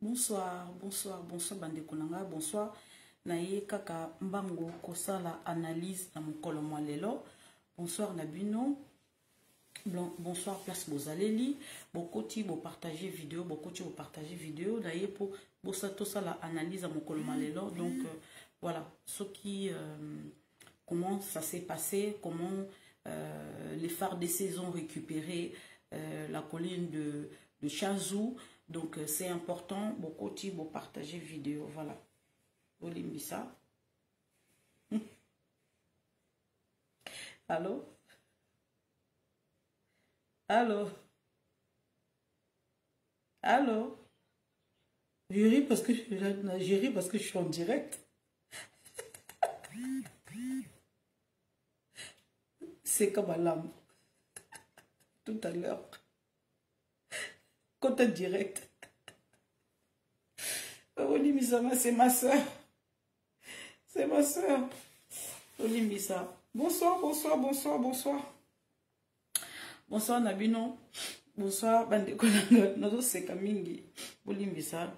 Bonsoir, bonsoir, bonsoir bandeko nanga, bonsoir. Naye kaka mbango kosala analyse na mokolo mwa lelo. Bonsoir Nabino. Bonsoir place Bozaleli. Bokoti bo partager vidéo, bokoti bo partager vidéo. Naye pour bosato sala analyse à mokolo mwa lelo. Donc voilà, ce qui comment ça s'est passé, comment les phares des saisons récupéré la colline de Chanzou. Donc c'est important, beaucoup de partager vidéo, voilà. Olimbisa. Allô? Allô? Allô? Je ris parce que je suis en direct. C'est comme un lame. Tout à l'heure. Côté direct. Olimbisa, c'est ma soeur. C'est ma soeur. Olimbisa. Bonsoir, bonsoir, bonsoir, bonsoir. Bonsoir Nabino. Bonsoir bandeko nanga. Nazo seka mingi. Olimbisa.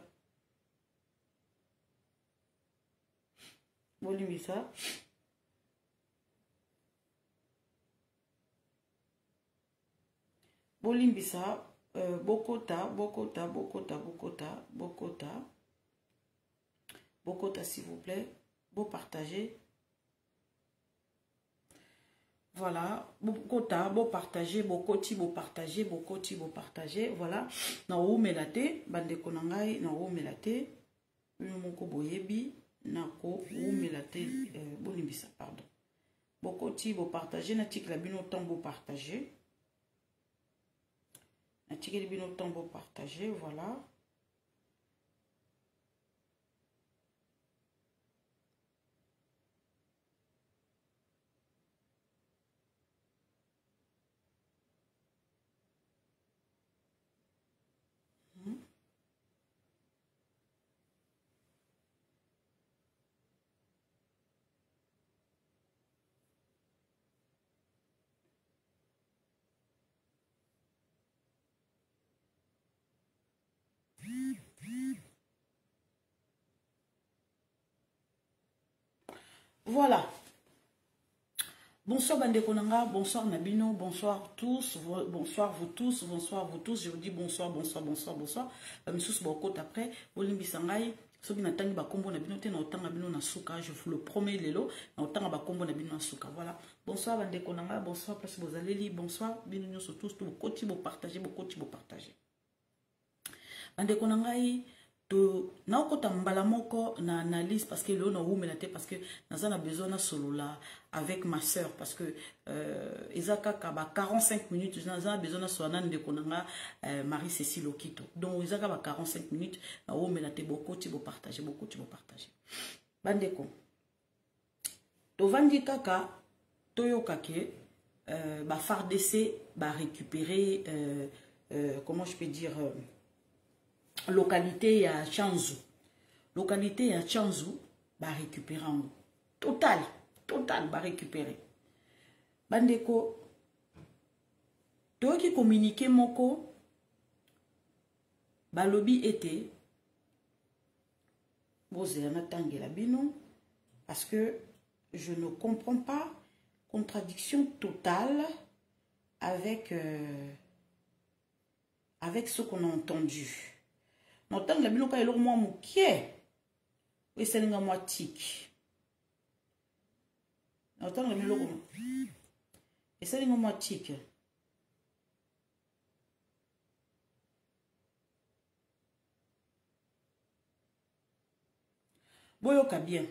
Olimbisa. Olimbisa. Bokota, s'il vous plaît. Beau partager. Voilà. Bokota, beau partager. Bokoti, beau partager. Bokoti, beau partager. Voilà. Na ou melate. Bande konangai. Na ou melate. Moko boyebi. Na ko ou melate. Bolimbisa, pardon. Bokoti, beau partager. Na tik la bino temps beau partager. Un ticket de bino tombeau partagé, voilà. Voilà. Bonsoir Bande Konanga, bonsoir Nabino, bonsoir tous, bonsoir vous tous, bonsoir vous tous. Je vous dis bonsoir, bonsoir, bonsoir, bonsoir. Monsieur Bokot après, Olimbi Sangai, ceux qui n'attendent pas combo Nabino, t'es autant Nabino Nasuka, je vous le promets lelo, autant pas combo Nabino Nasuka. Voilà. Bonsoir Bande Konanga, bonsoir Place Bozaleli, bonsoir, bienvenue sur tous, tout côté vous partagez, beaucoup de partager. Bande Konanga, to na okota mbala moko na analyse parce que là on a oumelate parce que on a besoin de solo là avec ma soeur parce que ezaka kaba 45 minutes on a besoin de soana de konanga Marie Cécile Okito donc ezaka ba 45 minutes na oumelate beaucoup tu veux partager bandeko to vandi kaka toyokake ba phare d'essai ba récupérer comment je peux dire localité à Chanzou. Localité à Chanzou, va récupérer en total, va récupérer. Bandeko, toi qui communiquez moko, balobi était, parce que je ne comprends pas contradiction totale avec ce qu'on a entendu. N'entendre la binoka elor moi moukié. Oui, c'est une moi tic. N'entendre la binoka. Et c'est une moi tic. Boyoka bien.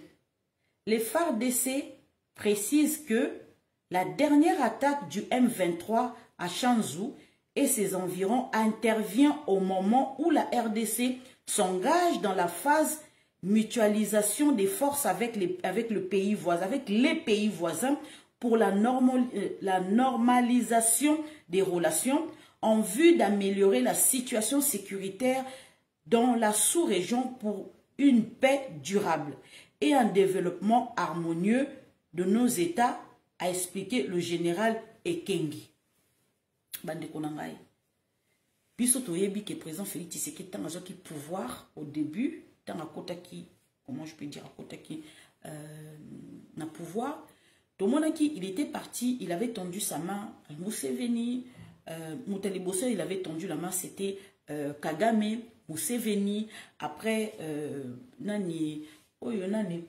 Les phares d'essai précisent que la dernière attaque du M23 à Chanzou et ses environs intervient au moment où la RDC s'engage dans la phase mutualisation des forces avec les pays voisins pour la normalisation des relations en vue d'améliorer la situation sécuritaire dans la sous-région pour une paix durable et un développement harmonieux de nos États, a expliqué le général Ekengi. Bande konangai. Biso toyebi que président Félix Tshisekedi tant qui pouvoir au début, tant à kota qui, comment je peux dire à kota qui na pouvoir, tout le monde qui il était parti, il avait tendu sa main à Museveni, Moutali Bosso, il avait tendu la main, c'était Kagame, Museveni, après nani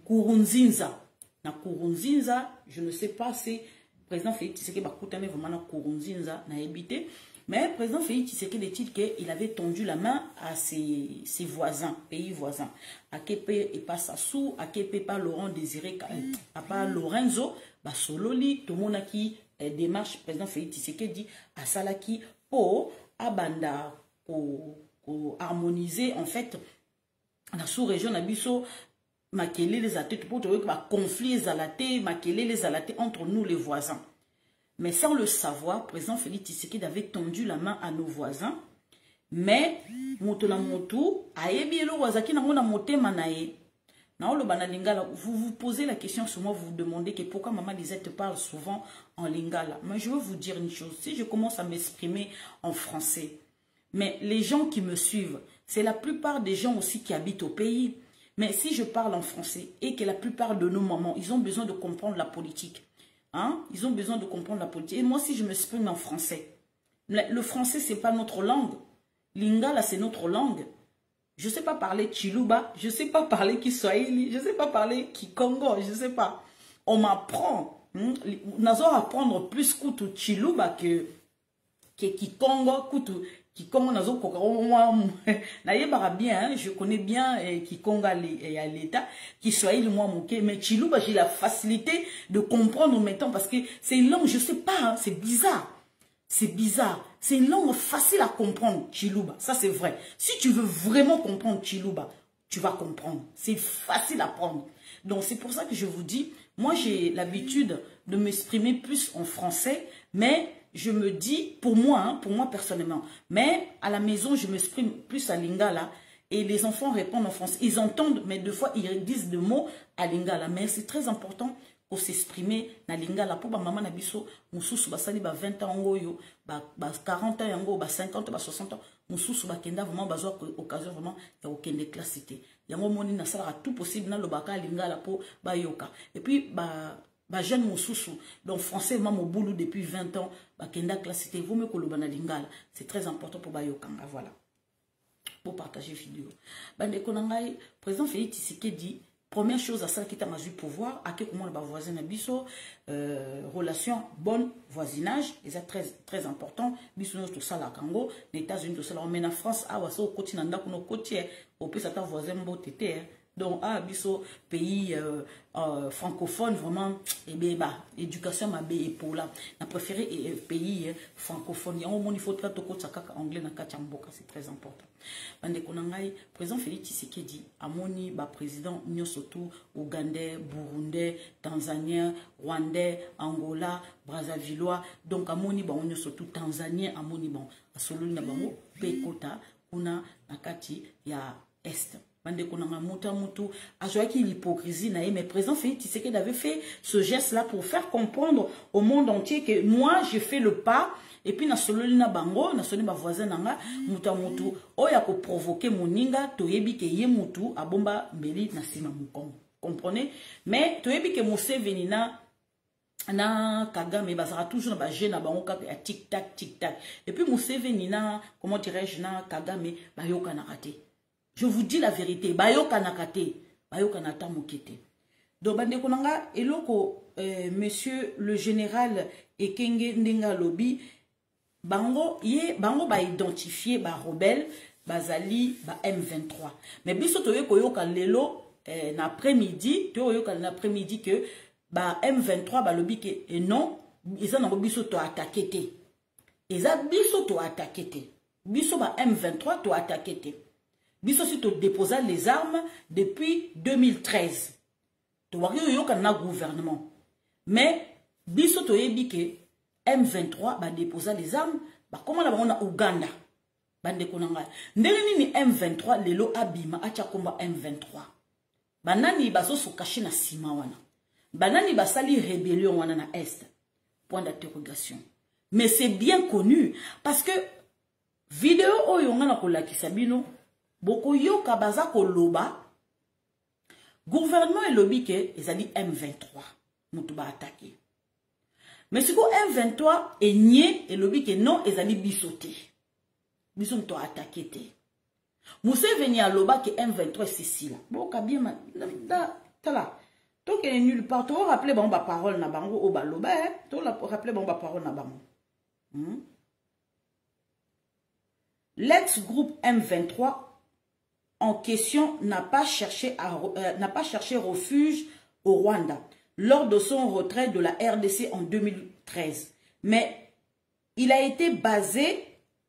Kurunzinza. Na Kurunzinza, je ne sais pas si président Félix Tshisekedi va coûter vraiment na Kurunzinza na habité, mais président Félix Tshisekedi dit qu'il avait tendu la main à ses voisins, pays voisins. À Kepe et pas Sassou, à Kepe pas Laurent Désiré, à pas Lorenzo, bah Sololi, tout le monde qui démarche président Félix Tshisekedi à Salaki pour abanda pour harmoniser en fait la sous-région d'Abisso. Makele les athées pour trouver que conflit les alatés, makele les alatés entre nous les voisins. Mais sans le savoir, président Félix Tshisekedi avait tendu la main à nos voisins. Mais moto na moto ayebi elo wazaki na mona motema na ye. Na le bana lingala, vous vous posez la question sur moi, vous vous demandez que pourquoi maman Lisette parle souvent en lingala. Mais je veux vous dire une chose, si je commence à m'exprimer en français, mais les gens qui me suivent, c'est la plupart des gens aussi qui habitent au pays. Mais si je parle en français et que la plupart de nos mamans, ils ont besoin de comprendre la politique. Hein? Ils ont besoin de comprendre la politique. Et moi, si je m'exprime en français, le français, ce n'est pas notre langue. Lingala, c'est notre langue. Je ne sais pas parler Chiluba, je ne sais pas parler Kiswahili, je ne sais pas parler Kikongo, je ne sais pas. On m'apprend. Nous allons apprendre plus Kutu Chiluba que Kikongo, Kutu. Kikongo nazo koka na bien, je connais bien Kikongo à l'état, Kiswahili moi moké, mais Chiluba j'ai la facilité de comprendre en même temps parce que c'est une langue, je sais pas, hein, c'est bizarre. C'est bizarre. C'est une langue facile à comprendre, Chiluba. Ça, c'est vrai. Si tu veux vraiment comprendre Chiluba, tu vas comprendre. C'est facile à prendre. Donc, c'est pour ça que je vous dis, moi, j'ai l'habitude de m'exprimer plus en français, mais je me dis, pour moi personnellement, mais à la maison, je m'exprime plus à lingala et les enfants répondent en français. Ils entendent, mais deux fois, ils disent des mots à lingala. Mais c'est très important pour s'exprimer na lingala. Pour ma maman na biso, mususu basali ba 20 ans ngoyo, ba 40 ans yango, ba 50, ba 60 ans, mususu ba kenda vraiment bazo occasion vraiment ya okende classe cité. Yango moni na sala tout possible na lobaka lingala po ba yoka. Et puis ba jeune mususu, donc français maman boulou depuis 20 ans, ba kenda classe cité, vous me kolobana lingala. C'est très important pour ba yoka. Voilà. Pour partager vidéo. Bande konangai, président Félix Tshisekedi, première chose à ça qui t'a eu pouvoir, à quel moment le voisin a biso, relation bon voisinage, et c'est très important. Biso tout ça la Congo, les États-Unis tout ça là, on mène en France, ah ouais ça au continent d'Akuno côtier, au plus ça t'a voisin beau tété. Donc ah biso pays francophone vraiment et bien bah éducation ma bé pour là, n'a préféré pays francophone. Il y a un moment il faut traiter au côté anglais na kachamboka, c'est très important. Bande konangai président Félix Tshisekedi amoni ba président nyosoto Ougandais, Burundais, Tanzanien, Rwandais, Angola, Brazzavillois, donc amoni ba nyosoto Tanzanien amoni bon asoloni na bango pekota kuna nakati ya est. Bande konanga muta mutu ajoaki l'hypocrisie na mais président Félix Tshisekedi avait fait ce geste là pour faire comprendre au monde entier que moi j'ai fait le pas. Et puis, na sololi na bango, na sololi ba voisin nanga, muta mutu, oya ko provoquer moninga, toyebi ke ye mutu, abomba mbeli na sima mukongo. Comprenez? Mais, toyebi ke Museveni na Kagame, bazara toujours na ba jeune na bango kaka ya tic-tac, tic-tac. Et puis, Museveni na, comment dirais-je, na Kagame, ba yoka na raté. Je vous dis la vérité, ba yoka na raté, ba yoka na ta mokete. Donc, bande konanga, eloko, monsieur le général Ekenge Ndenga Lobi, bango ba identifier ba rebelle bazali ba M23 mais biso toye koyoka lelo na après-midi que ba M23 ba lobi ke non ils ont biso to attaquer te eza biso to attaquer te biso ba M23 to attaquer te biso si to déposer les armes depuis 2013 to waki yoka na gouvernement mais biso to yebi ke M23 va déposer les armes, bah comment là on a Ouganda, bande konanga. Ndenge ni M23 lelo abima acha komba M23. Banani baso so caché na sima wana. Banani basali rébellion wana na est. Point d'interrogation. Mais c'est bien connu parce que Vidéo oyo nga na kolakisa bino boko yoka baza koloba gouvernement elobi ke ezali M23 mutu ba attaquer. Mais si M23 enye elobi ke non ezali biso te. Biso mutu attaquer te. Museveni aloba ke M23 c'est si là. Boka bien tala. Donc il est nulle part. Tu rappeler bon ba parole na bango o baloba hein. Tu rappeler bon ba parole na bango. L'ex-groupe M23 en question n'a pas cherché refuge au Rwanda lors de son retrait de la RDC en 2013. Mais il a été basé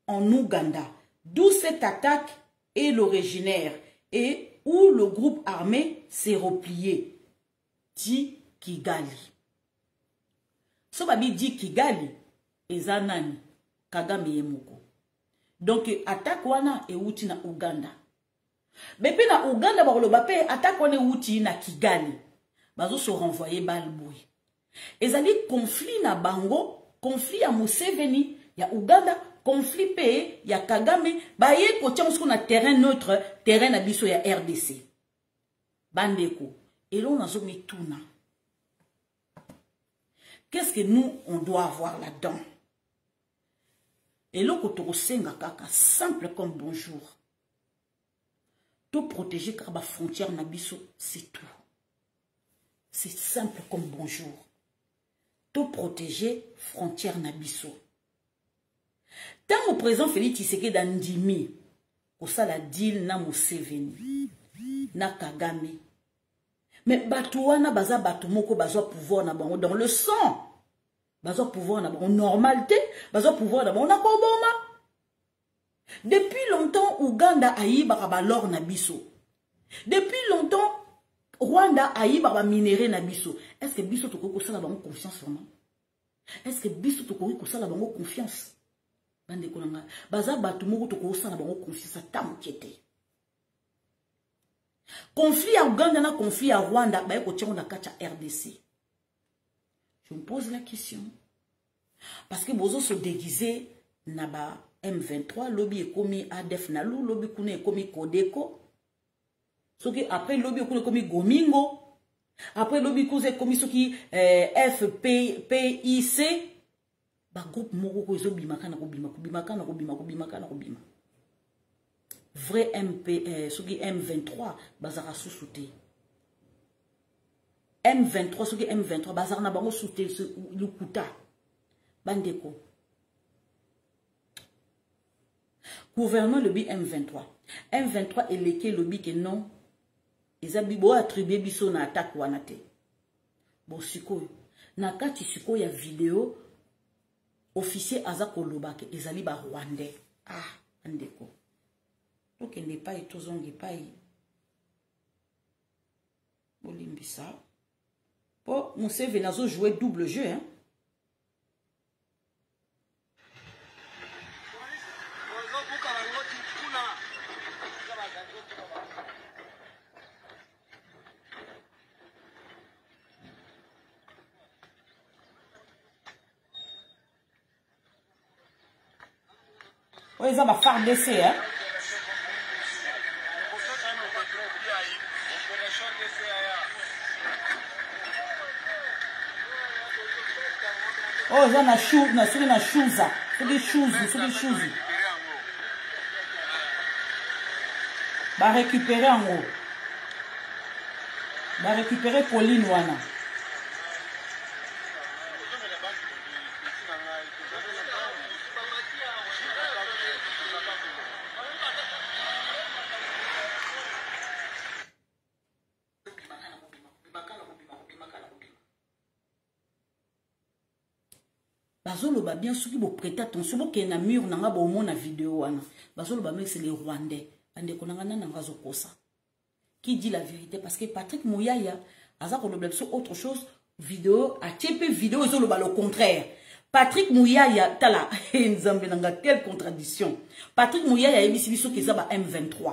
en Ouganda, d'où cette attaque est l'originaire et où le groupe armé s'est replié, dit Kigali. So babi dit Kigali, ezanani, Kagame Yemoko. Donc, attaque wana e uti na Uganda. Bepe na Uganda, ba pe attaque wana e uti na Kigali. Bazo se renvoyer balboui. Ezali conflit na bango, conflit ya Museveni, ya Uganda, conflit pe ya Kagame, ba ye kotia musko na terrain neutre, terrain na biso ya RDC. Bandeko. Et là, on a zoomé tout na. Qu'est-ce que nous, on doit avoir là-dedans? Et là, quand on senga kaka, simple comme bonjour. Tout protéger car la frontière nabiso, c'est tout. C'est simple comme bonjour. Tout protéger frontière nabiso. Tant au présent Félix Tshisekedi d'Andimi, au ça la deal na Museveni, na Kagame. Mais batouana baza batumoko baza pouvoir na bango dans le sang. Bazo pouvoir na bon normalité, bazo pouvoir na bon na koboma. Depuis longtemps Uganda ayiba ba lor na biso. Depuis longtemps Rwanda ayiba ba minéré na biso. Est-ce que biso toko ko sala bango confiance vraiment? Est-ce que biso toko ko sala bango confiance? Bande kolanga baza batumoko toko sala bango confiance tamukete. Conflit à Uganda na conflit à Rwanda ba ko tshonga kacha RDC. Je me pose la question. Parce que bozo se déguiser naba M23, lobby est commis ADF Nalou, lobby kune est commis Kodeko. Ce qui après lobby est commis Gomingo. Après lobby est commis ce qui FPIC. Ba groupe moko ko zo bimaka na kobima. Vrai MP ce qui M23 bazara sous-souté. M23, ce qui est M23, bazar na bango souté le kuta. Bandeko. Gouvernement le M23. M23 est lequel le bi que non. Ils ont attribué biso na attaque wanate. Bon siko. Na kati siko ya vidéo officier azako lobake ezali ba Rwandais. Ah, bandeko. Donc il n'est pas et tous on pas. Bolimbisa. Oh, Museveni a joué double jeu, hein. Oh, ils ont ma phare d'essai, hein. Oh, ils ont na chou, na celui na chouza, celui chouzi. Bah récupérer en haut. Bah récupérer Pauline wana. Bazolo ba bien sûr qui vous prêter attention bo ke na mur nanga bo mona vidéo wana. Bazolo ba mais c'est les Rwandais. Ande konanga na ngazo kosa. Qui dit la vérité parce que Patrick Mouyaya aza ko le sur autre chose vidéo a TP vidéo zolo ba le contraire. Patrick Mouyaya tala nzambe nanga quelle contradiction. Patrick Mouyaya ebisi biso ke za ba M23.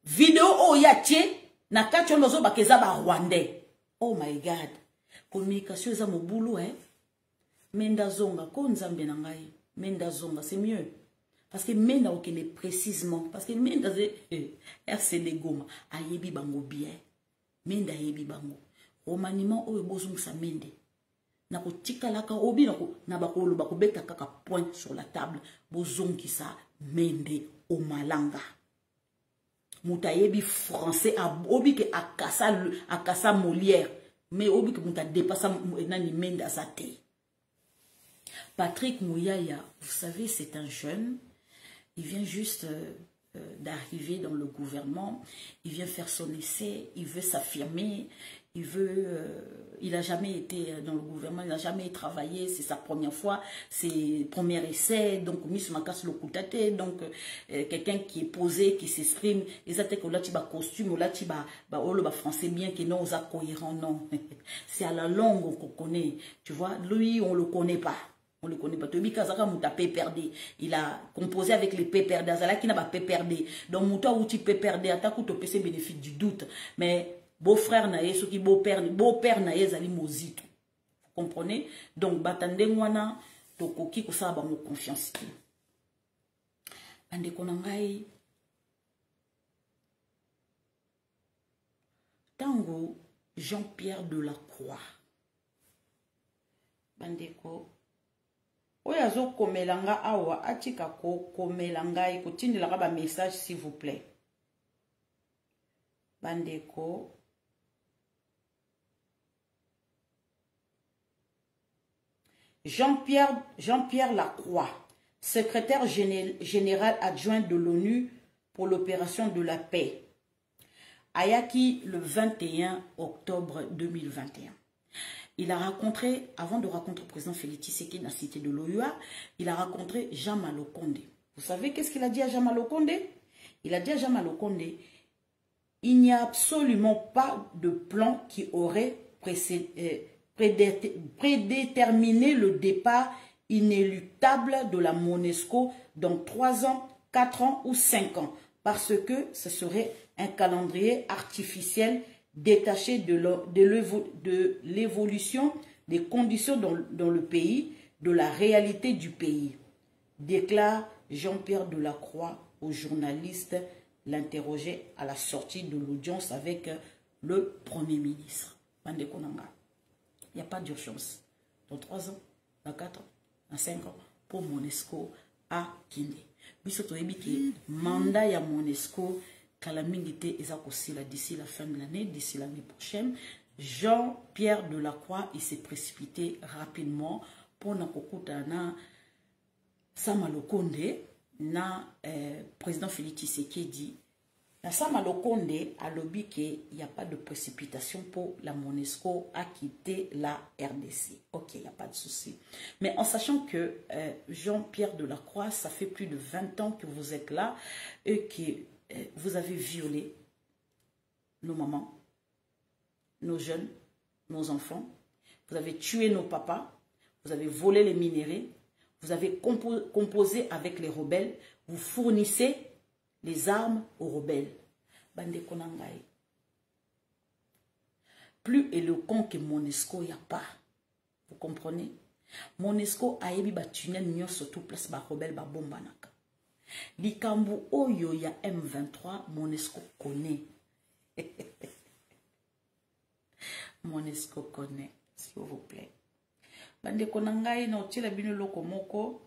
Vidéo o ya tie na kacho lozo ba ke za ba Rwandais. Oh my god. Communication za mo boulot hein. Menda zonga ko nzambe na ngai. Menda zonga c'est mieux. Parce que menda okene précisément. Parce que menda RCD Goma. Ayebi bango bien. Menda ayebi bango. Romaniment oyo bozungisa mende. Nako tika laka obi na bakolo bakobeta kaka point sur la table. Bozongisa mende o malanga. Muta yebi français obi ke akasa Molière. Mais obi ke muta dépassa nani mende azate. Patrick Mouyaya, vous savez, c'est un jeune. Il vient juste d'arriver dans le gouvernement. Il vient faire son essai. Il veut s'affirmer. Il n'a jamais été dans le gouvernement. Il n'a jamais travaillé. C'est sa première fois. C'est premier essai. Donc, Miss Makas Lokutate. Donc, quelqu'un qui est posé, qui s'exprime. Exactement, là, tu vas costume. Là, tu vas français bien, qui non, aux cohérent. Non. C'est à la langue qu'on connaît. Tu vois, lui, on ne le connaît pas. On ne le connaît pas. Il a composé avec les PPRD. Azala qui n'a pas PPRD. Donc, Mouta ou tu PPRD, attaque ou tu PC bénéfice du doute. Mais, beau-frère naïe, ce qui beau-père naïe, zali mozito. Vous comprenez? Donc, batande mwana, toko ki kosa ba mo confiance. Ande konangai. Tango, Jean-Pierre Delacroix. Bandeko. Oya zo komelanga awa atika ko komelanga ikotindela ba message s'il vous plaît. Bandeko. Jean-Pierre Lacroix, secrétaire général adjoint de l'ONU pour l'opération de la paix. Ayaki le 21 octobre 2021. Il a rencontré, avant de rencontrer le président Félix Tshisekedi dans la cité de l'OUA, il a rencontré Jean Malokonde. Vous savez qu'est-ce qu'il a dit à Jean Malokonde? Il a dit à Jean Malokonde, il n'y a absolument pas de plan qui aurait prédéterminé le départ inéluctable de la MONUSCO dans 3 ans, 4 ans ou 5 ans, parce que ce serait un calendrier artificiel détaché de l'évolution des conditions dans le pays, de la réalité du pays, déclare Jean-Pierre Delacroix aux journalistes l'interrogeait à la sortie de l'audience avec le Premier ministre. Il n'y a pas d'urgence. Dans 3 ans, dans 4 ans, dans 5 ans, pour MONUSCO à Kinde. Bisoto ebiki mandat ya MONUSCO Kalamingite Ezakosila d'ici la fin de l'année, d'ici l'année prochaine. Jean-Pierre Delacroix, il s'est précipité rapidement pour Nakokutana Samalokonde, na président Félix Tshisekedi. Na Samalokonde a lobby qu'il n'y a pas de précipitation pour la MONUSCO à quitter la RDC. Ok, il n'y a pas de souci. Mais en sachant que Jean-Pierre Delacroix, ça fait plus de 20 ans que vous êtes là et que vous avez violé nos mamans, nos jeunes, nos enfants. Vous avez tué nos papas. Vous avez volé les minéraux. Vous avez composé avec les rebelles. Vous fournissez les armes aux rebelles. Bande Konangai. Plus éloquent que MONUSCO, il n'y a pas. Vous comprenez? MONUSCO a ébi batunen nyo surtout place ba rebelle ba bombanaka. Likambu oyo ya M23, MONUSCO connaît. MONUSCO connaît, s'il vous plaît. Bande konangai na otila bino loko moko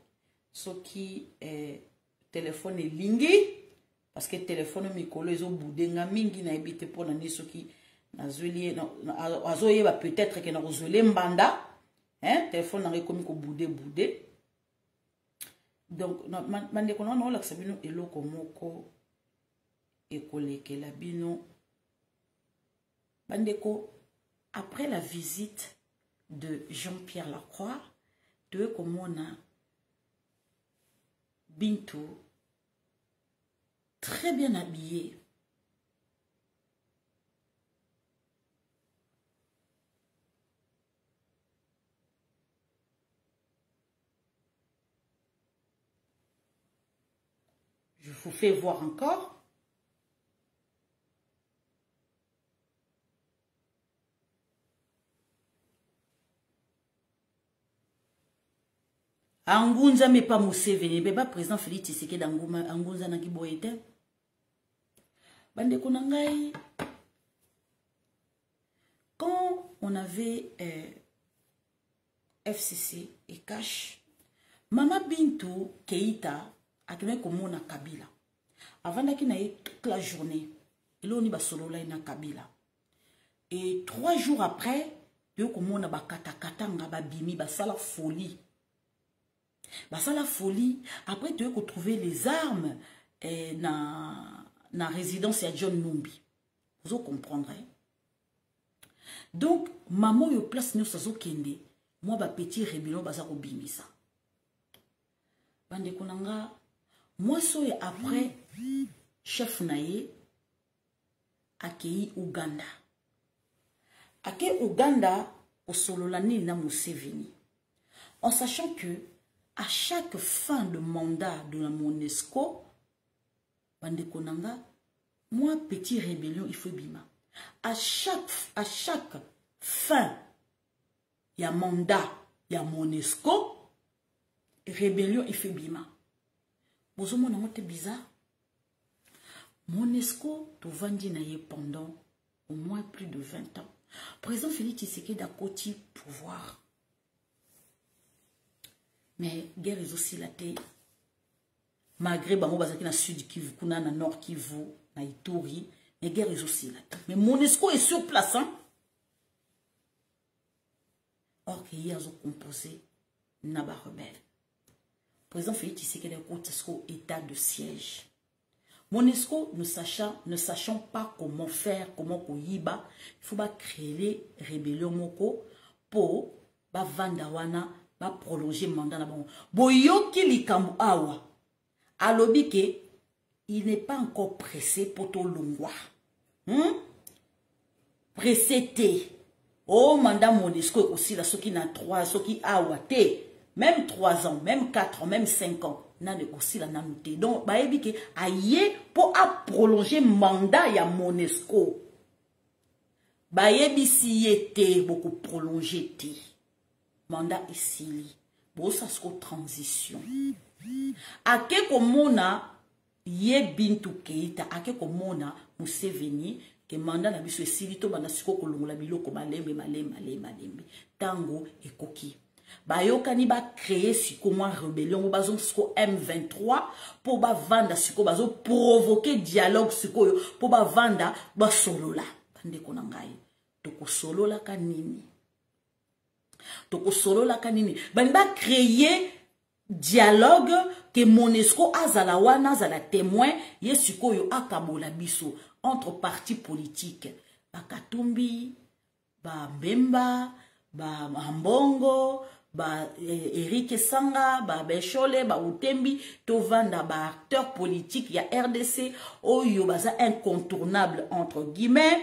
soki téléphone lingi parce que téléphone mikolo ezo budenga mingi na ebite pona ni soki nazuli azoyeba peut-être que na kozole mbanda hein téléphone na komi ko bude. Donc, mande kono na olakisa bino eloko moko ekolekela bino bandeko. Après la visite de Jean-Pierre Lacroix, de Komona Bintou très bien habillé. Je vous fais voir encore. Angunza mais pas Museveni, mais pas président Félix Tshisekedi Angunza na kiboyete. Bande konangai. Quand on avait FCC et Cash, Mama Bintou Keïta a tenu comme na Kabila. Avant qu'il n'ait toute la journée, il a eu solo là na Kabila. Et 3 jours après, il a eu na bakata nga bimi basala folie. Basala folie. Après, tu as trouvé les armes na résidence à John Numbi. Vous comprendrez. Donc, maman yo place nous sazo kende. Moi ba petit rébellion baza ko bimisa. Bande konanga moi soye après chef naye akei Uganda. Akei Uganda au solola ni na Museveni. En sachant que à chaque fin de mandat de la MONUSCO, bande konanga moi petit rébellion il faut bima. À chaque fin, il y a mandat, il y a MONUSCO, rébellion, il fait bima. Vous avez vu, c'est bizarre. MONUSCO, tout vendu pendant au moins plus de 20 ans. Président Félix Tshisekedi a côté pouvoir. Mais guerre est aussi la tête. Malgré Bango Bazaki na Sud Kivu, kuna na Nord Kivu, na Ituri, mais guerre est aussi là. Mais MONUSCO est sur place. Hein? Or qu'il y a composé Naba rebelle. Président Félix Tshisekedi a état de siège. MONUSCO ne sachant pas comment faire, comment koyiba, il faut créer les rébellions moko pour vandawana ba prolonger mandat na bango. Boyoki likambu awa. Alobi ke il n'est pas encore pressé pour tout longwa. Pressé te. Oh, mandat MONUSCO aussi, là, ceux qui n'ont 3, ceux qui ont même 3 ans, même 4 ans, même 5 ans, n'a aussi la nanouté. Donc, bah, il dit que, aïe, pour prolonger mandat, il y a MONUSCO. Bah, il dit si il était beaucoup prolongé, mandat ici, bon, ça c'est une transition. A quelque mona, yé Bintou Keïta, a quelque mona, Museveni, que mandat na biso esilito bana siko kolongola biloko malembe tango et koki bayokani ba créer siko mwa rébellion bazo siko M23 pour ba vanda siko bazo provoquer dialogue siko pour ba vanda ba solola bande kona ngai toko solola kanini bani ba créer dialogue que MONUSCO azala wana azala témoin yesiko yo akabola biso entre partis politiques, ba Katumbi, ba Mbemba, ba Mbongo, ba Eric Sanga, ba Bechole, ba Utembi, tovanda ba acteurs politiques, il y a RDC, oyo baza incontournable entre guillemets,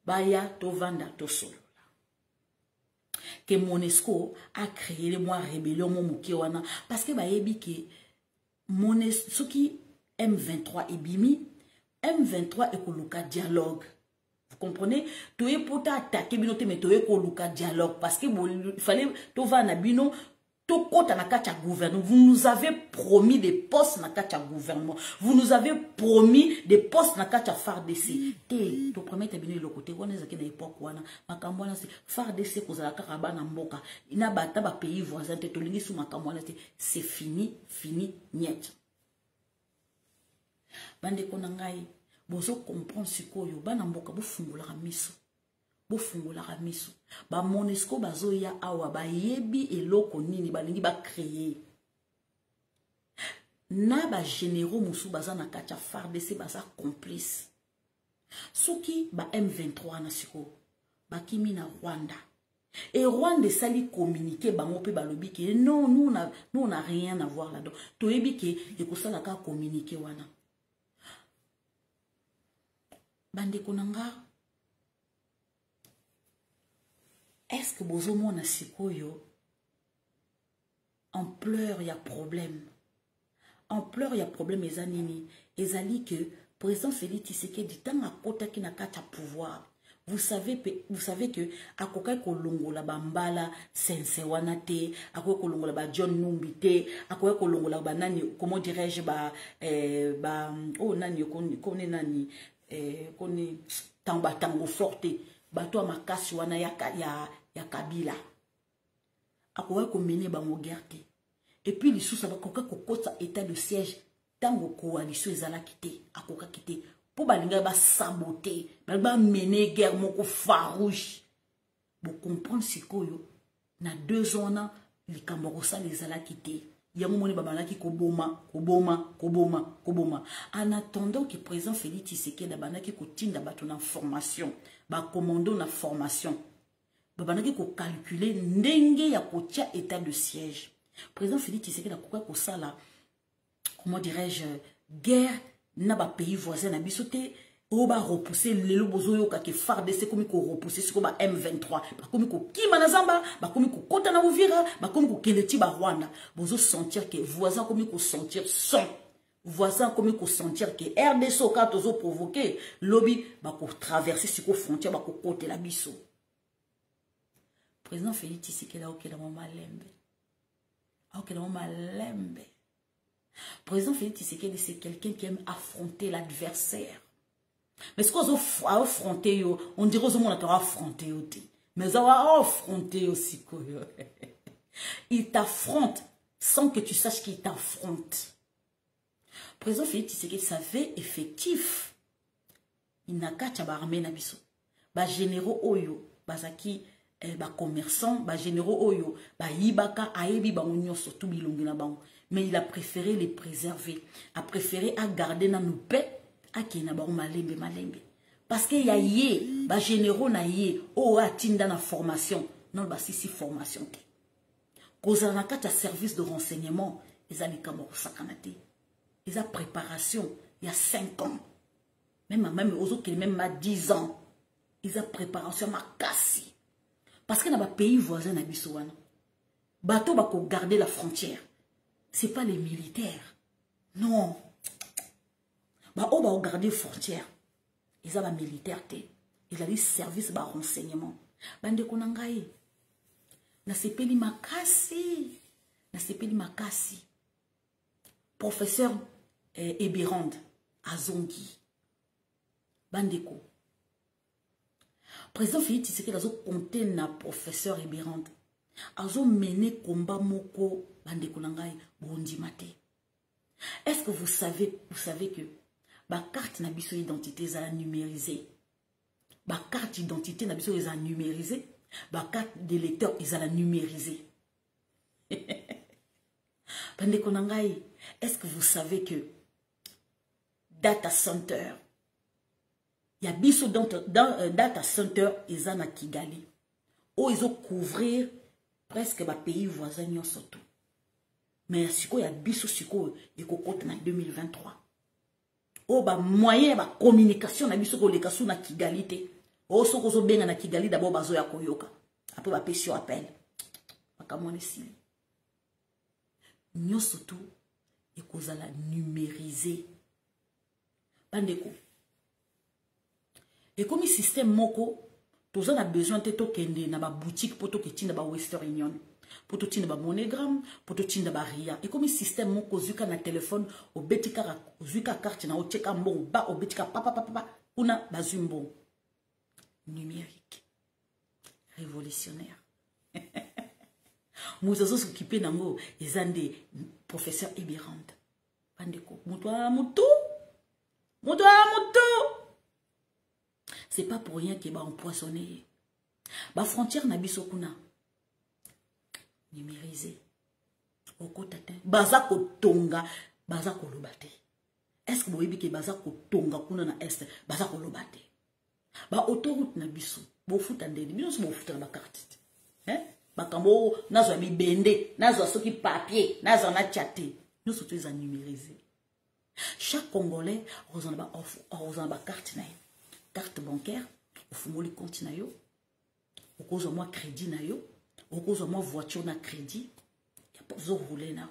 ba ya tovanda tosolo. Que MONUSCO a créé le mois rébellion momukiwana parce que ba yebi que MONUSCO qui M23 et Bimi M23 est koluka dialogue. Vous comprenez? Tu es pour t'attaquer binote mais tu es koluka dialogue parce que il fallait to va na bino to kota na kacha gouvernement. Vous nous avez promis des postes na kacha gouvernement. Vous nous avez promis des postes na kacha FARDC. Te to promet bino le côté on ezaki na époque wana makambo na FARDC kozala karaba na mboka. Ina bata ba pays voisins te to lingi sou makambo na c'est fini niet. Bande konangai bozo comprendre sikoyo bana mboka bofungula miso ba MONUSCO bazo ya awa ba yebi eloko nini balingi ba créer na ba généraux musu baza na kacha FARDC baza complice soki ba M23 na siko ba kimi na Rwanda et Rwanda sali communiquer bango pe balobi ke non nous on a rien à voir là-dedans to yebi ke ekosala ka communiquer wana. Bande konanga, est-ce que bozo mona sikoyo ampleur y a problème? Ampleur y a problème ezanini. Ezali que président Félix Tshisekedi tanga kota ki na kata pouvoir. vous savez que akoka kolongola bambala sense wanate, akoka kolongola ba John Numbi te, akoka kolongola ba nani, comment dirais-je, oh nani kone nani kone tamba tango forte, bato makasi wana ya Kabila. Akoka komene ba mogerte. Et puis les sous akoka kokota état de siège tango coalition ezala kité, akoka kité. Pour balinga ba saboter, ba mener guerre moko farouche. Pour comprendre ce koyo na 2 ans na likambo ça les ala quitté. Yango moni babana ki koboma. En attendant que président Félix Tshisekedi babana ki kotinda bato na formation, ba commando na formation. Babana ki ko calculer ndenge ya kotia état de siège. Président Félix Tshisekedi akoka ko sala, comment dirais-je, guerre na ba pays voisins na bisoté o ba repousser lelo bozoyo ka ke FARDC komi ko repousser siko ba M23 ba komi ko kima na zamba ba komi ko kota na Uvira ba komi ko keleti ba Rwanda bozo sentir que voisins komi ko sentir son voisins komi ko sentir que RDC ka tozo provoquer lobby ba ko traverser siko frontière ba ko côté la biso. Président Félix Tshisekedi a okela mo malembe Président Félix Tshisekedi, c'est quelqu'un qui aime affronter l'adversaire. Mais ce qu'on a affronté, on dirait aux hommes qu'on a affronté. Mais on a affronté aussi. Il t'affronte sans que tu saches qu'il t'affronte. Président Félix Tshisekedi, ça fait effectif. Il n'a qu'à t'abarmer na biso. Ba généraux oyo, bazaki, ba commerçants, ba généraux oyo, ba yibaka, aebi ba onyo surtout bilongi na bango. Mais il a préféré les préserver, a préféré à garder dans nos paix, à qui n'a pas malembe. Parce qu'il y a yé, bah généraux na yé, oh a tinda na formation, non bah si formation. Cause en a quatre service de renseignement, ils ont les camarades sakanate, ils ont préparation, il y a 5 ans, même aux autres qui même à 10 ans, ils ont préparation ma cassi. Parce qu'il y a des pays voisins na bisouana, bateau bah qu'on garder la frontière. C'est pas les militaires. Non. Bah, on va regarder les frontières. Ils ont la militaire. Ils ont les services de renseignement. Bande konangaye. Na sepeli makasi. Professeur Ebirand. Azongi. Bandeko. Président Félix Tshisekedi a compté na professeur Ebirand. Azo mené combat moko bandeko nangai bondi mate. Est-ce que vous savez que ba carte na biso identité za numérisée. Ba carte d'identité na biso za numérisée, ba carte d'électeur ils la numérisée. Bandeko nangai, est-ce que vous savez que data center il y a biso dans data center ils na Kigali. Oh ils ont couvrir presque ba pays voisins nyon surtout. Mais siko ya biso siko et kokote na 2023. Oh ba moyen ba communication na biso ko leka sou na Kigali te. Oh soko zo benga na Kigali d'abord bazo ya koyoka. Après ba pesio appel. Makamone si. Nyon surtout et kozala numériser. Bandeko. Et comme système moko tous on a besoin de tokende na ba boutique pour toketinda ba Western Union, pour totinda ba MoneyGram, pour totinda ba Ria. Et comme système mon kozuka na téléphone au betika ozuka carte na ocheka mbon ba au betika papa una bazumbo numérique révolutionnaire. Muzozo s'occuper nango ezande professeur Ebirand. Bandeko mutu. C'est pas pour rien qu'il va empoisonner. Ba frontière na biso kuna numérisé. Okotate. Baza ko tonga, baza ko lobate. Est-ce que vous voyez que baza ko tonga kuna na est, baza ko lobate. Ba autoroute na biso, bo futa ndeni, biso bo futa na carte. Ba kambo nazo mi bende, nazo soki papier, nazo na chaté. Nous sommes tous numérisés. Chaque Congolais a ba carte na carte bancaire, au fumoli compte na yo, au cause de moi crédit na yo, au cause de moi voiture na crédit, y a pas besoin de rouler na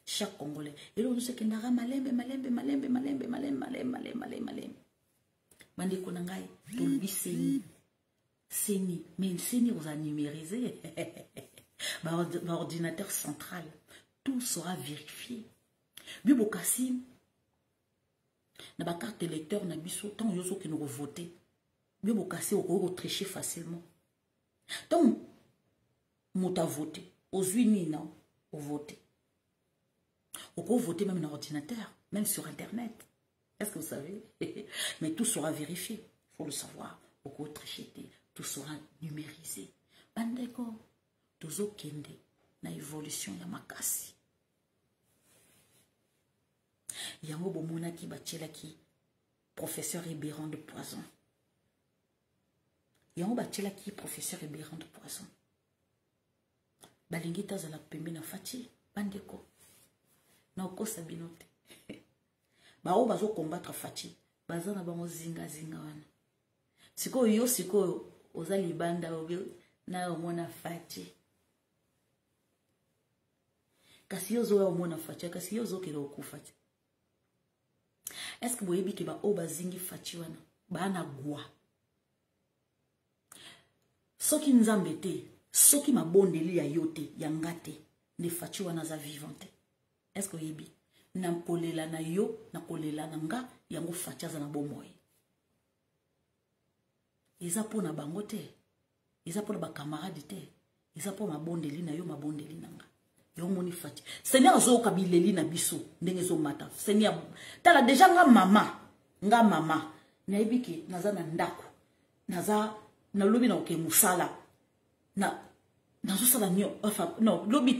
chaque Congolais. Et là on sait qu'il y a malembe. Bande konangai, tolbiseni. Seni, mais Seni vous a numérisé. L'ordinateur central, tout sera vérifié. Bibo Kassim, na ba carte électeur na biso tant yozo qui nous voter. Bibo Kassim au tricher facilement. Donc mota voté, aux unis non, au voter. Au voter même dans l'ordinateur, même sur internet. Est-ce que vous savez? Mais tout sera vérifié, il faut le savoir. Au tricher, tout sera numérisé. Bandeko, tozo kende na évolution ya makasi. Yango bomona ki bachela ki professeur Ribéran de Poison. Yango bachela ki professeur Ribéran de Poison. Balingita za la pembe na fati bandeko. Na okosa binote. Ba o bazo combattre fati. Baza na bango zinga zinga wana. Siko yo siko oza libanda obi na omona fati. Kasi yo zo ya omona fati, kasi yo zo kele okufati. Est-ce que vous voyez que ba oba zingi fati wana ba na gwa. Soki nzambete, soki mabondeli ya yote ya ngate ne fati wana za vivante. Est-ce que vous voyez na kolela na yo na kolela na nga yango fati za na bomoy. Eza po na bango te. Eza po na ba camarade te. Eza po mabondeli na yo mabondeli na nga. Yo moni fati. Seigneur zo kabileli na biso ndenge zo mata. Seigneur tala déjà nga mama na ebiki naza na ndako. Naza na lobi na oke musala. Na zo sala nyo enfin non lobby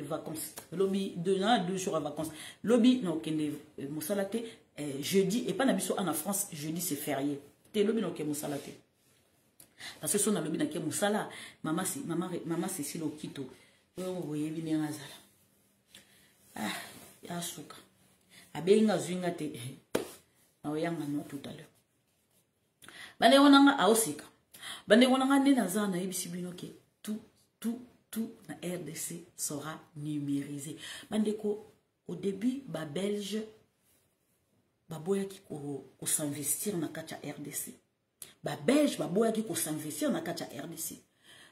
vacances. Lobby 2 jours à vacances. Lobby na oke musala te jeudi et pas na biso en France jeudi c'est férié. Te lobby na oke musala te. Parce que son na lobby na ke musala maman Cécile Okito. Vous voyez bien azala. Ah, ya suka. Abenga zwinga te. Na oyanga no tout à l'heure. Bane wonanga aosika. Bane wonanga ne nazana yebisi bino ke tout na RDC sera numérisé. Bandeko au début ba Belge ba boya ki ko s'investir na kacha RDC. Ba Belge ba boya ki ko s'investir na kacha RDC.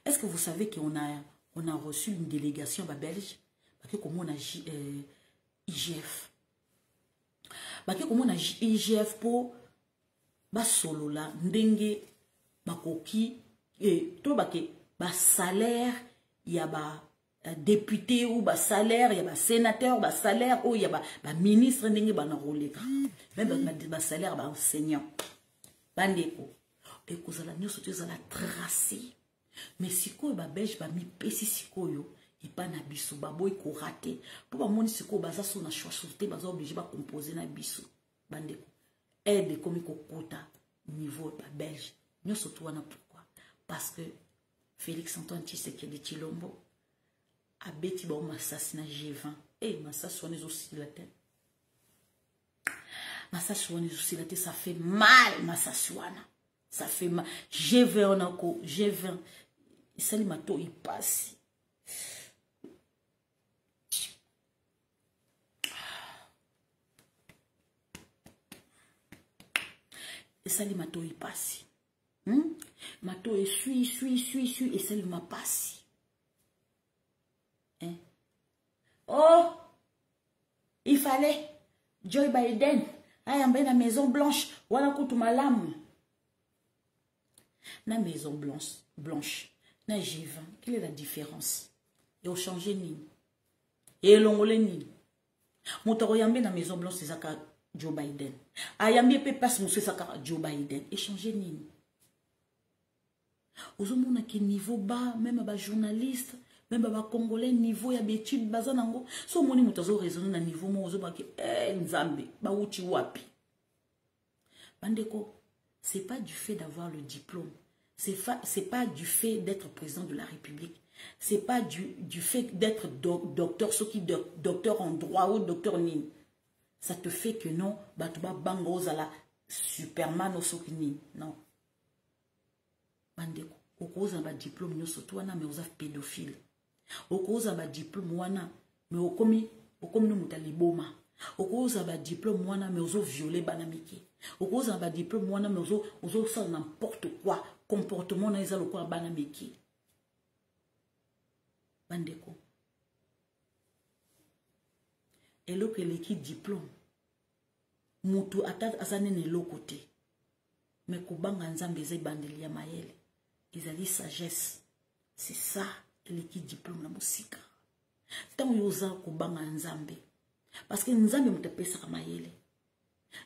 Est-ce que vous savez qu'on a reçu une délégation belge parce que comme on a IGF parce que comme on a IGF pour ba solo la ndenge bakoki to bake ba salaire ya ba député ou ba salaire ya ba sénateur ba salaire ou ya ba ministre ndenge ba na roleka même ba salaire ba enseignant bandeko et kozala nyoso to zala tracé. Mais si ko ba belge ba mi pesi sikoyo et pas na biso ba boy ko raté pour ba moni siko baza so na choix sauté baza obligé ba composer na biso bandeko aide comme ko kota niveau ba belge nous surtout wana pourquoi parce que Félix Antoine Tshisekedi Tshilombo a beti ba assassinat G20 et massas on est aussi la tête massas on est aussi la tête ça fait mal massas wana ça fait mal G20 on encore G20 et ça limato il passe et ça limato il passe mato et suis et ça lima passe hein oh il fallait Joe Biden ayambe na Maison Blanche wala kutu malamu na Maison Blanche na G20 quelle est la différence et au changer ni et longole ni motoro yambe na Maison Blanche c'est ça Joe Biden ayambe pe passe monsieur ça Joe Biden échanger ni aux hommes qui niveau bas même ba journaliste même ba congolais niveau ya d'études bazanango so moni mutazo raisonner na niveau mo ozo ba ke nzambe ba uti wapi bandeko c'est pas du fait d'avoir le diplôme c'est pas du fait d'être président de la République c'est pas du fait d'être docteur ce qui docteur en droit ou docteur ni ça te fait que non batuba bango zala Superman au sokini non bandeko okoza ba diplôme nyoso to wana mais oza pédophile okoza ba diplôme wana mais okomi no mutaliboma okoza ba diplôme wana mais ozo violer bana miki okoza ba diplôme wana mais ozo faire n'importe quoi comportement na eza lokola bana meki bandeko eloko eleki diplôme mutu ata aza nene eloko te mais kobanga nzambe eza ebandeli ya mayele ezali sagesse. C'est ça eleki diplôme na mosika ntango yo oza kobanga nzambe parce que nzambe moto apesaka mayele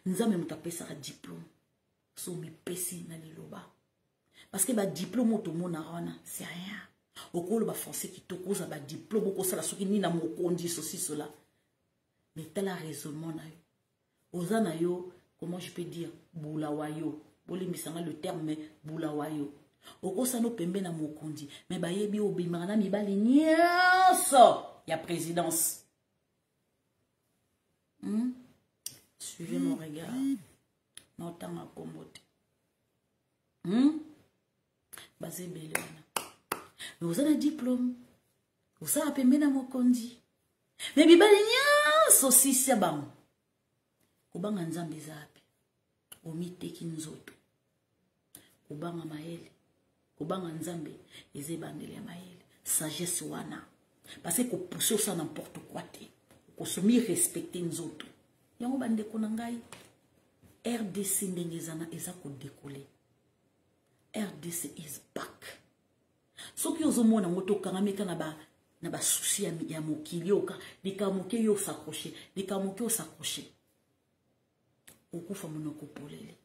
nzambe moto apesaka diplôme so mipesi na liloba parce que badiplôme otomona wana c'est rien okoloba français kitoko oza badiplôme okosala soki nini na mokonzi sosi cela mais tala raisonnement na yo oza na yo comment je peux dire bulawa yo bolimbisanga le terme mais bulawa yo okosana pembe na mokonzi mais bayebi obimaka na mibali nyonso ya présidence. Suivez mon regard. N'entend ma combote. Basé belé. Vous avez un diplôme. Vous avez un pembe na mokonzi. Mais bibali nyonso aussi c'est bon. Kubanga nzambe zapi. Omiteki nzoto. Kubanga maele. Kubanga nzambe ezebandeli ya maele. Sagesse wana. Parce que pousser ça n'importe quoi te. Ko somi respecter nzoto. Yango bande ko nangai. RDC ndengezana eza ko décoller. RDC is back. Soki ozomona moto kangameka na ba souci ya mokili oka, likamoke yo s'accrocher, likamoke yo s'accrocher. Okufa monoko polele.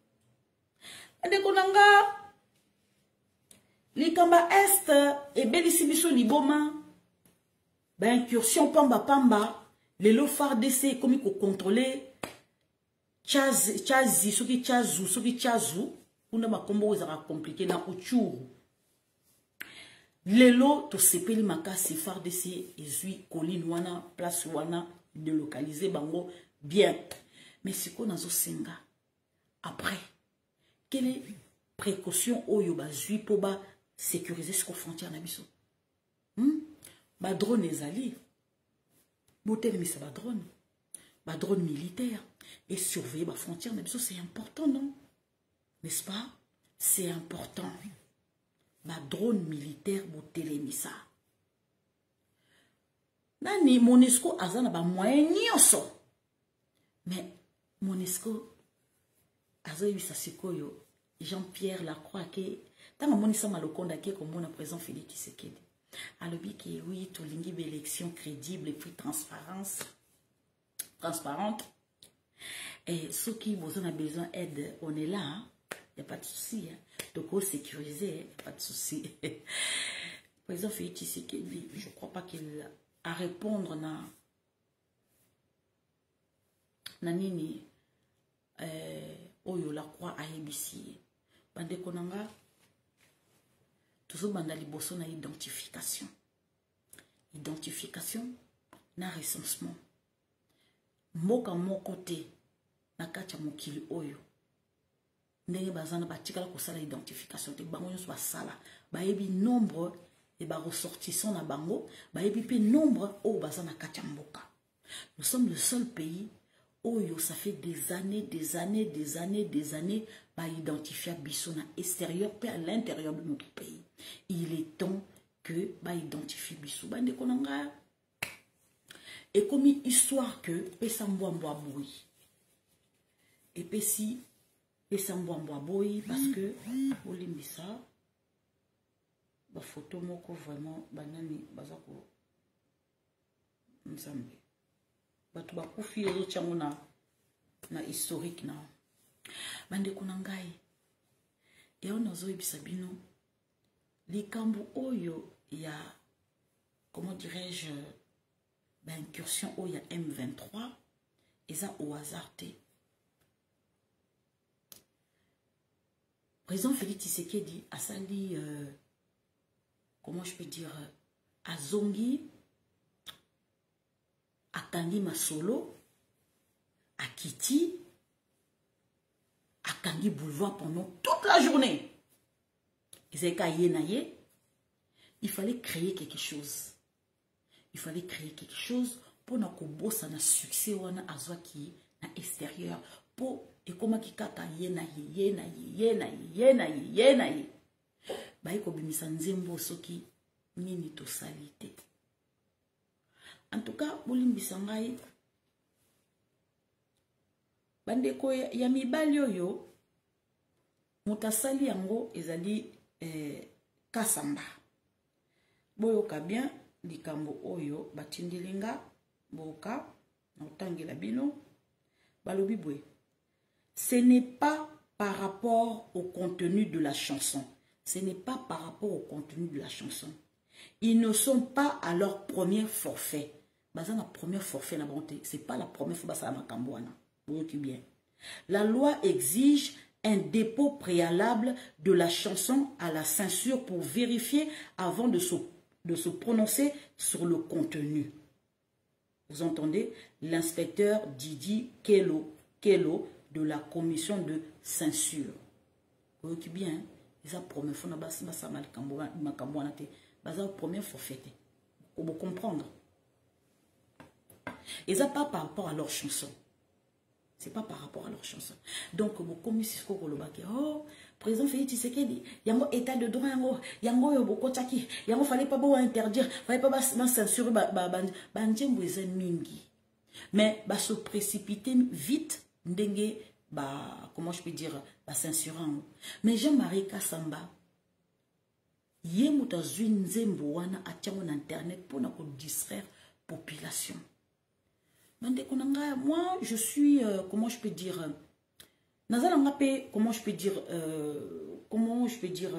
Bande ko nanga likamba est ebelisi biso liboma. Ba incursion pamba pamba lelo FARDC comme ko contrôler chazi soki chazu kuna makombo ezaka compliqué na uchuru lelo to sepeli makasi FARDC ezui colline wana place wana délocaliser bango bien mais siko nazo senga après quelle est précaution oyo bazui po ba sécuriser ce frontière na biso ba drone ezali motel mais ça ba drone militaire et surveiller ba frontière na biso c'est important non n'est-ce pas c'est important ba drone militaire botelemisa nani MONUSCO azana ba moyen nyonso mais MONUSCO azoyebisa sikoyo Jean-Pierre Lacroix ke tanga monisa malokonda ke komona président Félix Tshisekedi alobi que oui to lingi élection crédible et puis transparente et ceux qui ont besoin d'aide on est là hein? Il n'y a pas de souci hein? Donc on sécuriser il n'y a pas de souci. Président Félix Tshisekedi je crois pas qu'il a répondre na nini oyo la croix à ABC bande konanga toujours banda liboso na identification na recensement moka moko te na kacha mokili oyo ndenge bazana batikala kosala identification te bango nyonso basala bayebi nombre et ba ressortissants na bango bayebi pe nombre oyo bazana kacha mboka. Nous sommes le seul pays oyo ça fait des années ba identifier biso na extérieur pe à l'intérieur de notre pays. Il est temps que ba identifier biso bande konanga et comme histoire que pesa mbwambwa boy et pesi pesa mbwambwa boy parce que olimbisa ba photo moko vraiment banani bazako nzambe batu bakufi ezo chango na historique na bande kunangai et on ozo ebisa bino likambo oyo ya comment dirais-je incursion oyo ya M23 eza au hasard te. Président Félix Tshisekedi asali comment je peux dire azongi akangi masolo akiti akangi boulevard pendant toute la journée. Il fallait créer quelque chose. Il fallait créer quelque chose pour na kobosa na succès wana azwa ki na extérieur pour et comment ki kata yena. baye kobimisa nzembo soki nini tosali te. En tout cas, bolimbisa ngai bandeko ya mibali oyo mutasali yango ezali kasamba. Boyoka bien likambo oyo batindilinga boka na otangela bino balobi boye. Ce n'est pas par rapport au contenu de la chanson. Ce n'est pas par rapport au contenu de la chanson. Ils ne sont pas à leur premier forfait. Baza na premier forfait na bonté. C'est pas la première fois basa makambouana. Bien. La loi exige un dépôt préalable de la chanson à la censure pour vérifier avant de se prononcer sur le contenu. Vous entendez? L'inspecteur Didi Kelo de la commission de censure. Vous voyez bien, ils ont première fois na première forfait. Vous comprendre? Ils n'ont pas par rapport à leur chanson. C'est pas par rapport à leur chanson. Donc, vous commission oh, président Félix Tshisekedi, yango état de droit yango yoboko tchaki, yango fallait pas interdire, fallait pas censurer banjembo mingi. Mais se précipiter vite ndenge comment je peux dire censurant. Mais Jean-Marie Kassamba ye mutazwi nzembo wana atiango na internet pour na ko distraire population. Moi je suis comment je peux dire comment je peux dire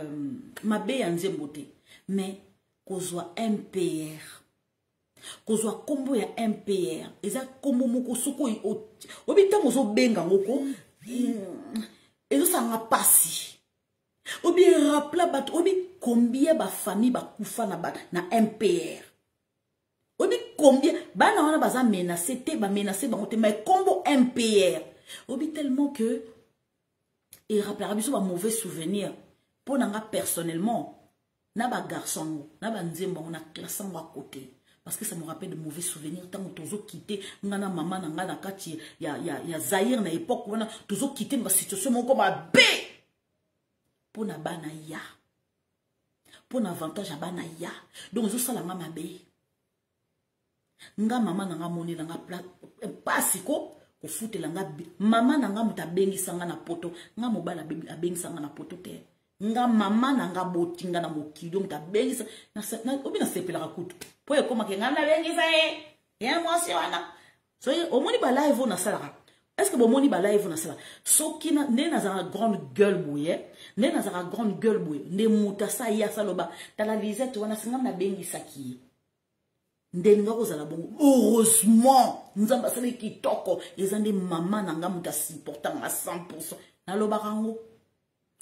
mabe ya nzembo te, mais kozwa MPR. Kozwa kombo ya MPR eza kombo moko soko obita mozo benga ngoko ezo sanga pasi obi rappela bat obi combien ba famille ba kufa na MPR obi combien bana wana baza menacé te ba menacé ba ngote mais kombo MPR obi tellement que il rappellera biso ba mauvais souvenir pour nanga personnellement na ba garçon na ba nzembo na classe à côté. Parce que ça me rappelle de mauvais souvenirs. Tant que tu quitté, ngana maman ngana kati ya Zaïre na époque où on a toujours quitté ma situation mon comme a B pour na bana ya pour na avantage à bana ya donc je sala ngama B nga maman nga moni nga pas siko ko foute la nga maman nga muta bengi sanga na poto nga mobala bengi sanga na poto te nga mama nga botinga na mokili muta bengi na obi na sepela rakutu. Pour comment que ngana bengi ça et moi c'est wana so au moni ba live na sala est-ce que bon moni ba live na sala so kina ne na za grande gueule bouye ne na za grande gueule bouye ne muta sa ya saloba tala lisette wana singa na bengi saki ndenga kozala bongo heureusement nzamba sala kitoko ezande mama nanga muta supportant à 100% na loba rango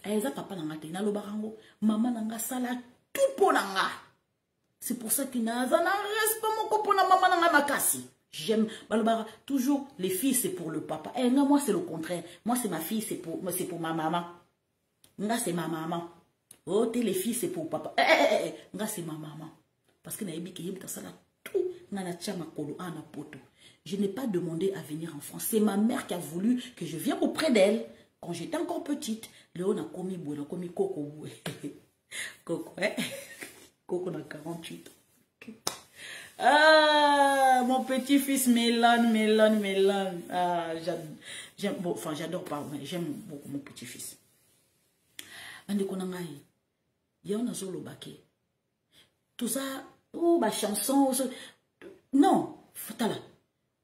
eza papa nanga te na loba rango mama nanga sala tout pour nanga. C'est pour ça qu'il n'a pas respect mon copain maman n'a pas cassé. J'aime toujours les filles c'est pour le papa. Eh non moi c'est le contraire. Moi c'est ma fille c'est pour ma maman. Nga c'est ma maman. Oh les filles c'est pour papa. Nga c'est ma maman. Parce que naïbi qui yimta sala tout ngana tchama kolo ana poto. Je n'ai pas demandé à venir en France. C'est ma mère qui a voulu que je vienne auprès d'elle quand j'étais encore petite. Léo n'a commis boué, n'a commis coco boué. Coco Coco na 48. Ah, mon petit-fils Mélan. Ah, j'aime, bon, enfin, j'adore pas, mais j'aime beaucoup mon petit-fils. Ande konangai, y'a on a solo baké. Tout ça, oh, ma chanson, non, fatala.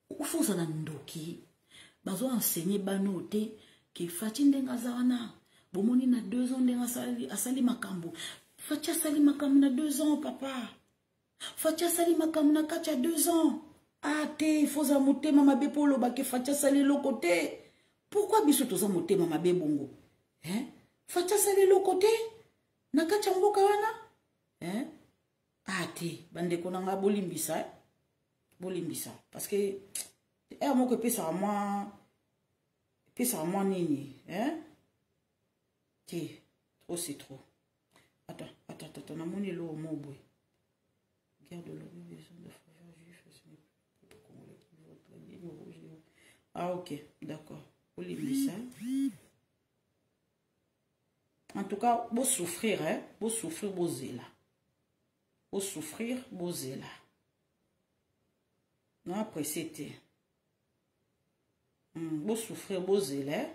Où faut ça n'andoki? Bazo enseigner banoté, que fatin d'engazana. Bomoni na 2 ans d'engasali, asali makambo. Fatia sali makamuna 2 ans, papa. Fatia sali makamuna kacha 2 ans. Ah, te, faut zamote mama bepolo bake fatia sali le côté. Pourquoi biso to zamote mama bebongo? Hein? Fatia sali le côté? Na kacha mboka wana? Hein? Ah, te, bande konanga bolimbisa. Bolimbisa. Parce que, moi que pesa à moi nini. Hein? Te, trop c'est trop. Attends, on a mon élo au mot boué. Garde le besoin de faveur juif. Ah, ok, d'accord. En tout cas, vous souffrir, hein? Vous souffrir, vous zéla. Vous souffrir, vous zéla. Non, après, c'était. Vous souffrir, vous zéla.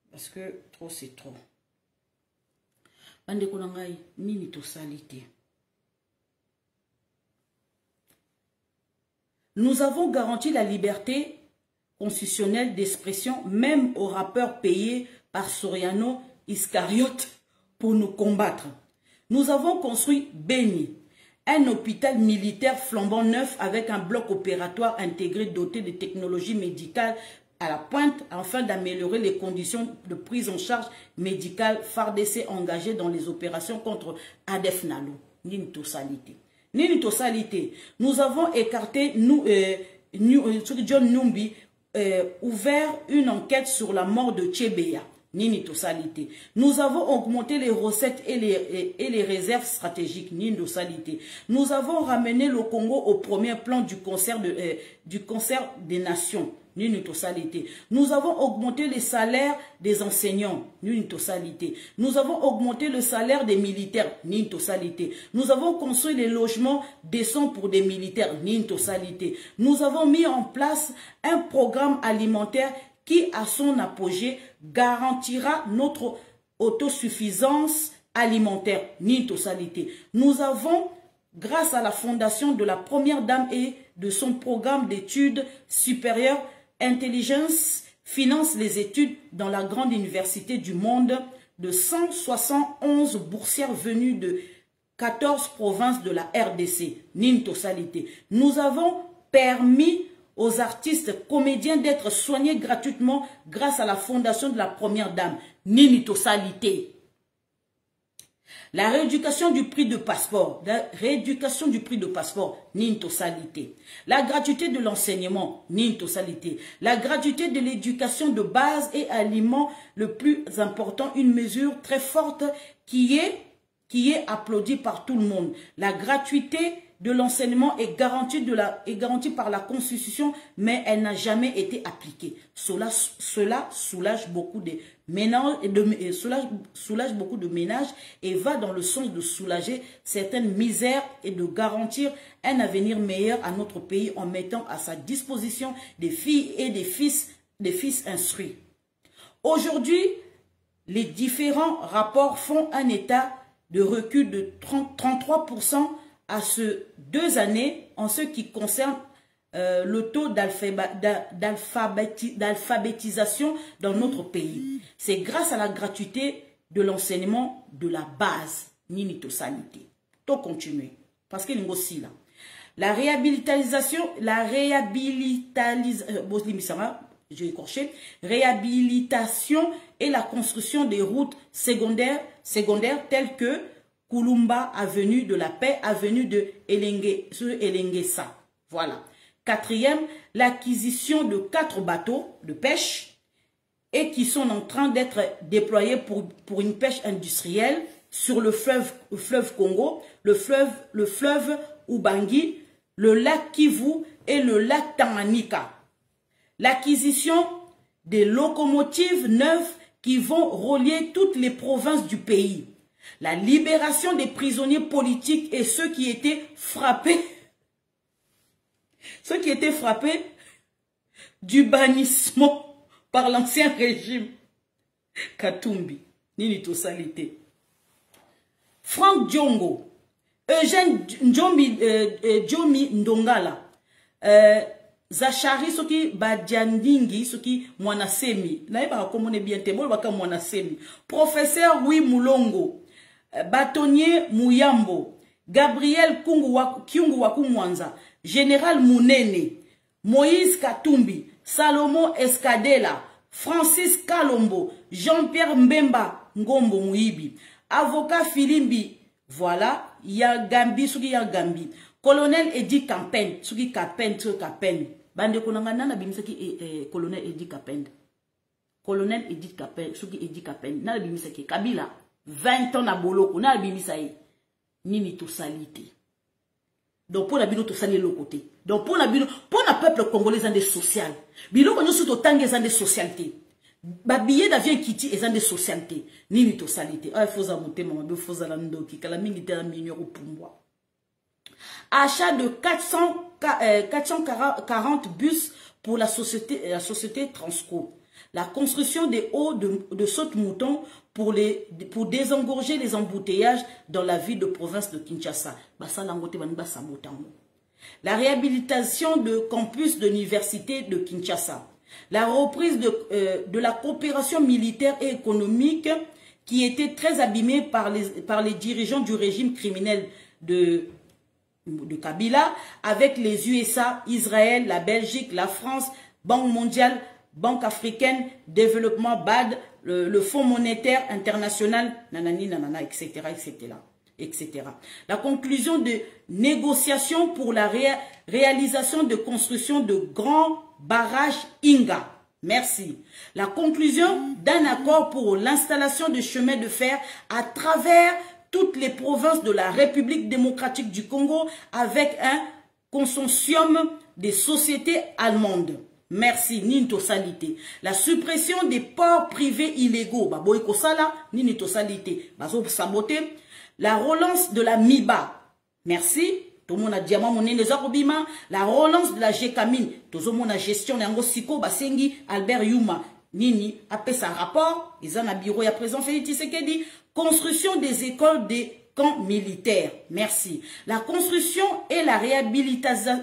Parce que trop, c'est trop. Bande konangai, nini to salité. Nous avons garanti la liberté constitutionnelle d'expression, même aux rappeurs payés par Soriano Iscariote pour nous combattre. Nous avons construit Beni, un hôpital militaire flambant neuf avec un bloc opératoire intégré doté de technologies médicales à la pointe afin d'améliorer les conditions de prise en charge médicale FARDC engagés dans les opérations contre ADF Nalo. Nini salité. Nous avons écarté John Numbi ouvert une enquête sur la mort de Tchebeya. Nini salité. Nous avons augmenté les recettes et les réserves stratégiques. Nini salité. Nous avons ramené le Congo au premier plan du concert des nations. Nini salité. Nous avons augmenté les salaires des enseignants. Nini salité. Nous avons augmenté le salaire des militaires. Nini salité. Nous avons construit les logements décents pour des militaires. Nini salité. Nous avons mis en place un programme alimentaire qui, à son apogée, garantira notre autosuffisance alimentaire. Nini salité. Nous avons, grâce à la fondation de la première dame et de son programme d'études supérieures, Intelligence finance les études dans la grande université du monde de 171 boursières venues de 14 provinces de la RDC. Nini salité. Nous avons permis aux artistes comédiens d'être soignés gratuitement grâce à la fondation de la première dame. Nini salité. La rééducation du prix de passeport. Nini salité. La gratuité de l'enseignement. Nini salité. La gratuité de l'éducation de base et aliments, le plus important, une mesure très forte qui est applaudie par tout le monde. La gratuité de l'enseignement est garantie par la Constitution, mais elle n'a jamais été appliquée. Cela soulage beaucoup de ménages et va dans le sens de soulager certaines misères et de garantir un avenir meilleur à notre pays en mettant à sa disposition des filles et des fils instruits. Aujourd'hui, les différents rapports font un état de recul de 33% à ce 2 années en ce qui concerne le taux d'alphabétisation dans notre pays. C'est grâce à la gratuité de l'enseignement de la base. Nini salité. Tout continuer. Parce qu'il y a aussi là. La réhabilitation et la construction des routes secondaires telles que Kulumba, avenue de la Paix, avenue de Elengesa. Voilà. 4e, l'acquisition de 4 bateaux de pêche et qui sont en train d'être déployés pour une pêche industrielle sur le fleuve Congo, le fleuve Ubangi, le lac Kivu et le lac Tanganyika. L'acquisition des locomotives neuves qui vont relier toutes les provinces du pays. La libération des prisonniers politiques et ceux qui étaient frappés du bannissement par l'ancien régime Katumbi. Nini salité. Franck Diongo, Eugène Djomi Ndongala, Zachary soki Badiandingi soki Mwanasemi, naïba komone bien te bol baka Mwanasemi, professeur Wi Mulongo, Bâtonnier Muyambo, Gabriel Kyungu Wakumwanza, Général Mounene, Moïse Katumbi, Salomon Escadela, Francis Kalombo, Jean-Pierre Mbemba Ngombo Mouibi, avocat Filimbi, voilà, Yagambi Sugi Yagambi, colonel Edi Kapen, Sugi Kapen, Bande Konangana na bimisaki colonel Edi Kapen. Colonel Edi Kapen, Sugi Edi Kapen, na bimisaki Kabila, 20 ans na boloko, na bimisaki. Nini salité. Donc pour la bino to sali l'autre côté. Donc pour la peuple congolais en des social. Bilo ko nyoso to tangue en des socialité. ba billet d'avion kiti ezan de socialité nini to salité ah faut za monter maman faut za la ndoki kala mingi te la minyo pumbwa. Achat de 440 bus pour la société Transco. La construction des hauts de saute-mouton pour désengorger les embouteillages dans la ville de province de Kinshasa. La réhabilitation de campus de l'université de Kinshasa. La reprise de la coopération militaire et économique qui était très abîmée par les dirigeants du régime criminel de Kabila avec les USA, Israël, la Belgique, la France, Banque mondiale, Banque africaine, développement BAD, le Fonds monétaire international, nanani, nanana, etc., etc., etc. La conclusion de négociations pour la réalisation de construction de grands barrages Inga. Merci. La conclusion d'un accord pour l'installation de chemins de fer à travers toutes les provinces de la République démocratique du Congo avec un consortium des sociétés allemandes. Merci, Ninto Salité. La suppression des ports privés illégaux. Baboyko Sala, Ninto Salité. Bazo Saboté. La relance de la MIBA. Merci. Tout le monde a diamant mon les arobima. La relance de la GECAMINE. Tout le monde a gestion de Siko Basengi, Albert Yuma. Nini, après sa rapport, ils en a bureau, il y a présent Félix Tshisekedi. Construction des écoles des camps militaires. Merci. La construction et la réhabilitation,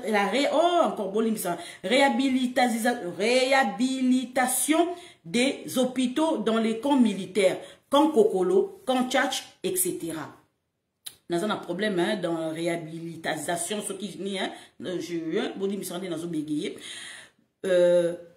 réhabilitation des hôpitaux dans les camps militaires. Camp Kokolo, camp Tchatch, etc. Nous avons un problème dans la réhabilitation, ce qui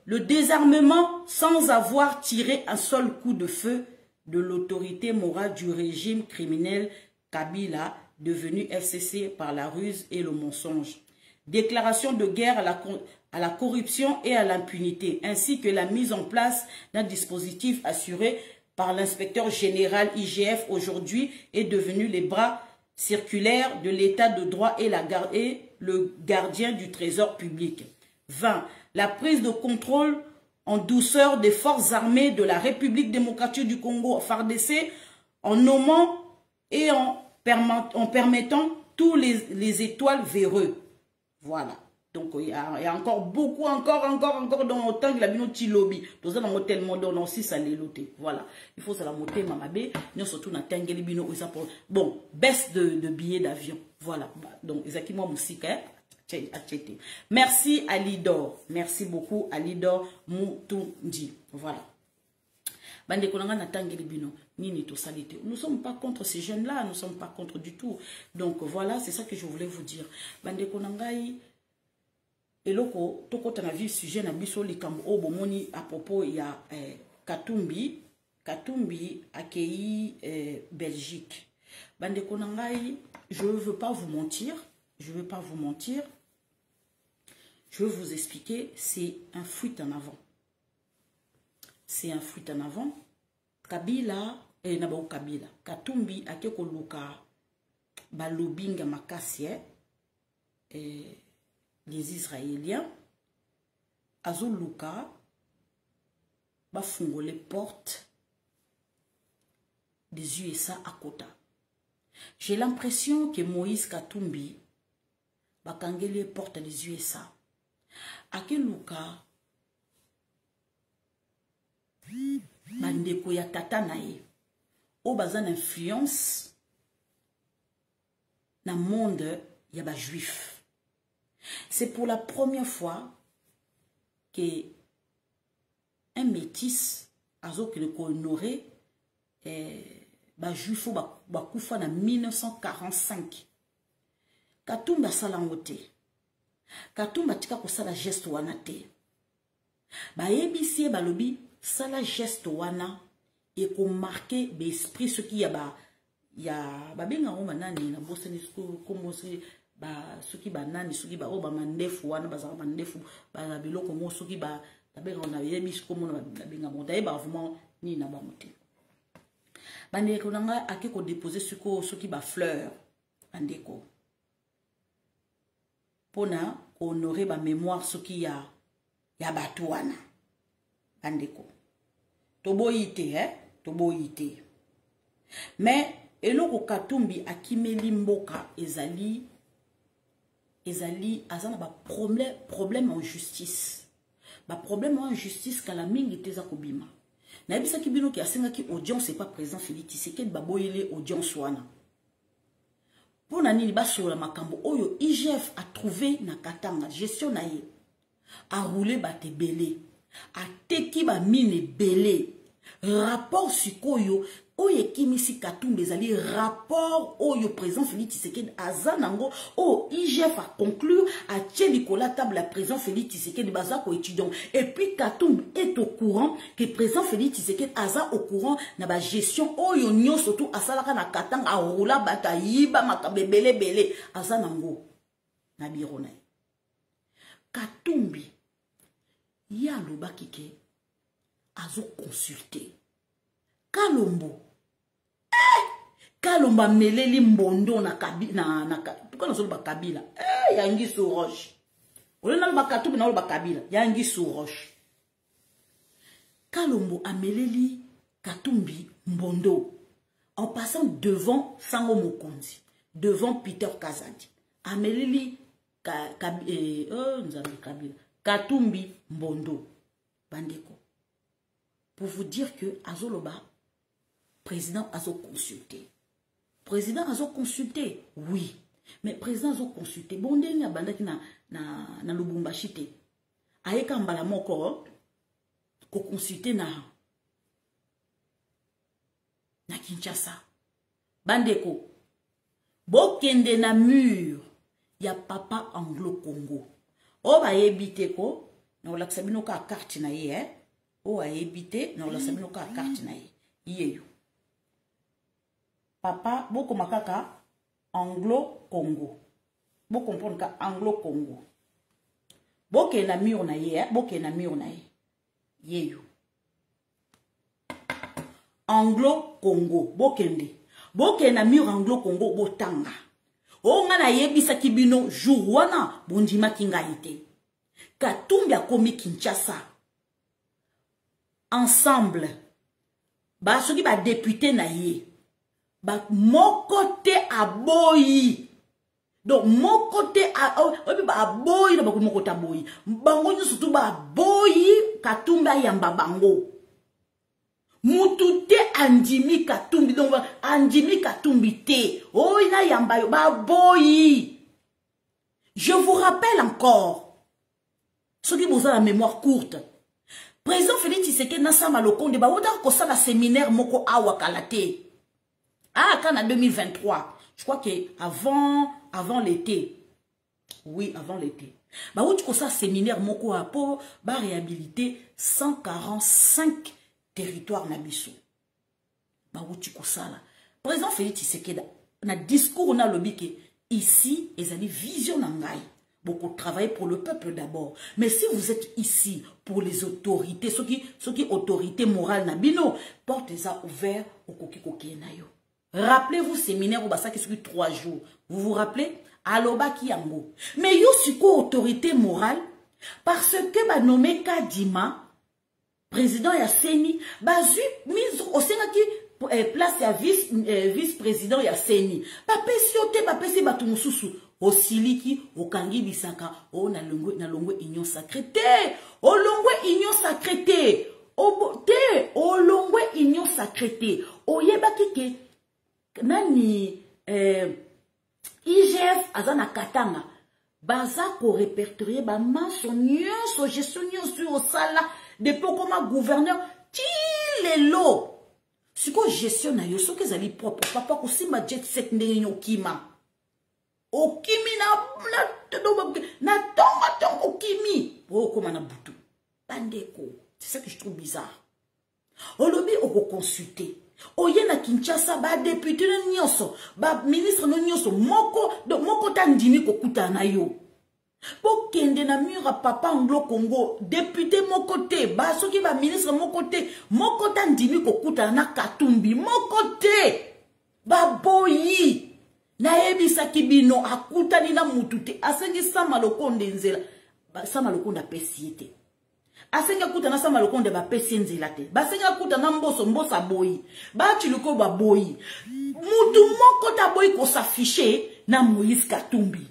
le désarmement sans avoir tiré un seul coup de feu de l'autorité morale du régime criminel Kabila, devenu FCC par la ruse et le mensonge. Déclaration de guerre à la corruption et à l'impunité, ainsi que la mise en place d'un dispositif assuré par l'inspecteur général IGF aujourd'hui est devenu les bras circulaires de l'état de droit et le gardien du trésor public. 20. La prise de contrôle en douceur des forces armées de la République démocratique du Congo, FARDC, en nommant et en permettant tous les étoiles véreux. Voilà. Donc, il y a encore beaucoup, encore dans le temps que la binoti lobby. Dans un hôtel moderne aussi, ça l'est loté. Voilà. Il faut ça la monter, mamabé. Nous, surtout, dans Tengeli Bino, bon, baisse de billets d'avion. Voilà. Donc, Isaki, moi, musique, hein. Merci à Lidor. Merci beaucoup à Lidor Moutundi. Voilà. Nous ne sommes pas contre ces jeunes-là. Nous ne sommes pas contre du tout. Donc voilà, c'est ça que je voulais vous dire. Et loko, toko tana vu sujet na biso likambo o bomoni à propos il y a Katumbi accueilli Belgique. Bande konangai, je ne veux pas vous mentir. Je veux vous expliquer, c'est un fuite en avant. C'est un fuite en avant. Kabila, Katumbi a quelque luka balobinga makassie les Israéliens azoluka bafungo les portes des USA à Kota. J'ai l'impression que Moïse Katumbi bakangeli les portes des USA. À quel luka bandeko ya tata nae o bazan influence na monde ya ba juif. C'est pour la première fois que un métis azo que le honoré ba juifo ba kufa na 1945. Katumba salangote. Katumba tika ko sala geste wana te. Ba ebisi ba lobi sala geste wana et qu'on marqué l'esprit ce qui y a benga o manani na boseni comme ce qui ba nani ce qui ba o ba mandefu wana ba za mandefu ba biloko mo ce qui ba benga on a yebi comme na benga mo dai ba vraiment ni na ba moté bande ko nanga akiko déposer ce qui ba fleur andeko pona honorer ba mémoire ce qui ya batu wana andeko toboyite, hein? Toboyite. Mais, eloko Katumbi akimeli mboka ezali azana ba problème en justice. Ba problème en justice kala mingi teza kobima. Na yebisa ki bino ki asenga ki audience pas président Félix Tshisekedi baboyele audience wana. Pour nani ba sur la makambo oyo IGF a trouvé na Katanga gestion na ye. A roulé bate belé. A teki ba mine belé. Rapport sikoyo oye kimisi Katumbi ezali rapport oyo président Félix Tshisekedi azanango o IGF a conclu a tient Nicolas table la président Félix Tshisekedi bazako étudiant et puis Katumbi est au courant que président Félix Tshisekedi aza au courant na ba gestion oyo nyo surtout asalaka na Katanga a roula bata yiba makabe belé azanango na biro na Katumbi ya lobaki ke azo consulter Kalombo Kalomba meleli mbondo na kabila pourquoi nazo ba kabila yangi sous roche olena ba Katumbi na ba kabila yangi sous roche Kalombo ameleli Katumbi mbondo en passant devant Sango Mokonzi devant Peter Kazadi ameleli kabila Katumbi mbondo bandeko pour vous dire que azoloba président a consulté. Président a consulté, oui. Mais président a consulté. Bon, il y a na Lubumbashi te. Aeka mbala moko ko consulté na Kinshasa. Bandeko. Bokende na mur ya papa Anglo Congo. O ba yebite ko na olakisa bino ka carte na ye O a yebite na olakisa bino ka carte na ye. Yeyo. Papa, boko makaka Anglo-Congo. Boko comprendre ka Anglo-Congo. Boke na mur na ye, boke na mur na ye. Yeyo. Anglo-Congo, bokende. Boke na mur Anglo-Congo botanga. O nga na yebisa kibino jour wana bondima kinga ite. Katumbi akomi Kinshasa. Ensemble. Ba soki ba député na ye. Ba mon côté à boyi. Donc mon côté à boyi na ba mon côté à boyi. Bango nyo surtout ba boyi Katumbi yamba bango. Mutute andimi Katumbi donc andimi Katumbi te. Oh ina yamba yo ba boyi. Je vous rappelle encore. Ceux qui vous ont la mémoire courte. Président Félix Tshisekedi na sama lokonde ba woda ko sala séminaire moko awa kalate. Ah, quand en 2023, je crois que avant l'été, oui, avant l'été, bah où tu connais ça séminaire moko pour réhabiliter 145 territoires nabiso. Bah où tu connais ça là. Président Félix Tshisekedi, na discours on a lobby que ici, ils ont des visions nangai. Beaucoup travailler pour le peuple d'abord. Mais si vous êtes ici pour les autorités, ceux qui autorité morale nabino, portez ça ouvert au koki koki nayo. Rappelez-vous séminaire au Bassa qui suit 3 jours. Vous vous rappelez? Aloba Kiyango. Mais yo suko autorité morale parce que ba nommé Kadima président ya Seni ba zu mise au Sénat qui place ya vice-président ya Seni. Ba pesi ote ba pesi batu mususu o siliki o kangi bisaka o na longwe union sacrée. O longwe union sacrée. O longwe union sacrée. O yebaki ke nani IGF azana Katanga baza ko répertorier ba manso nyonso gestion nyonso au sala depuis comme gouverneur tilelo siko gestion na yo soki ezali propre papa ko simba jet set ndenge okima okimi na tonga okimi o koma na butu bandeko. C'est ça que je trouve bizarre. Olobi oko consulter oye na Kinshasa ba député nyonso ba ministre nyonso moko tandimi kokuta na yo po kende na mura papa Anglo Congo député moko te ba soki ba ministre moko tandimi kokuta na Katumbi moko te ba boyi na yebisa kibino akuta ni na mutu te asengi sama lokonde nzela ba sama lokonda pesiete asenga kuta na sama lokonde ba pesi nzela te basenga kuta na mbosa boyi ba chiluko ba boyi mutu moko ta boyi ko s'afficher na Moïse Katumbi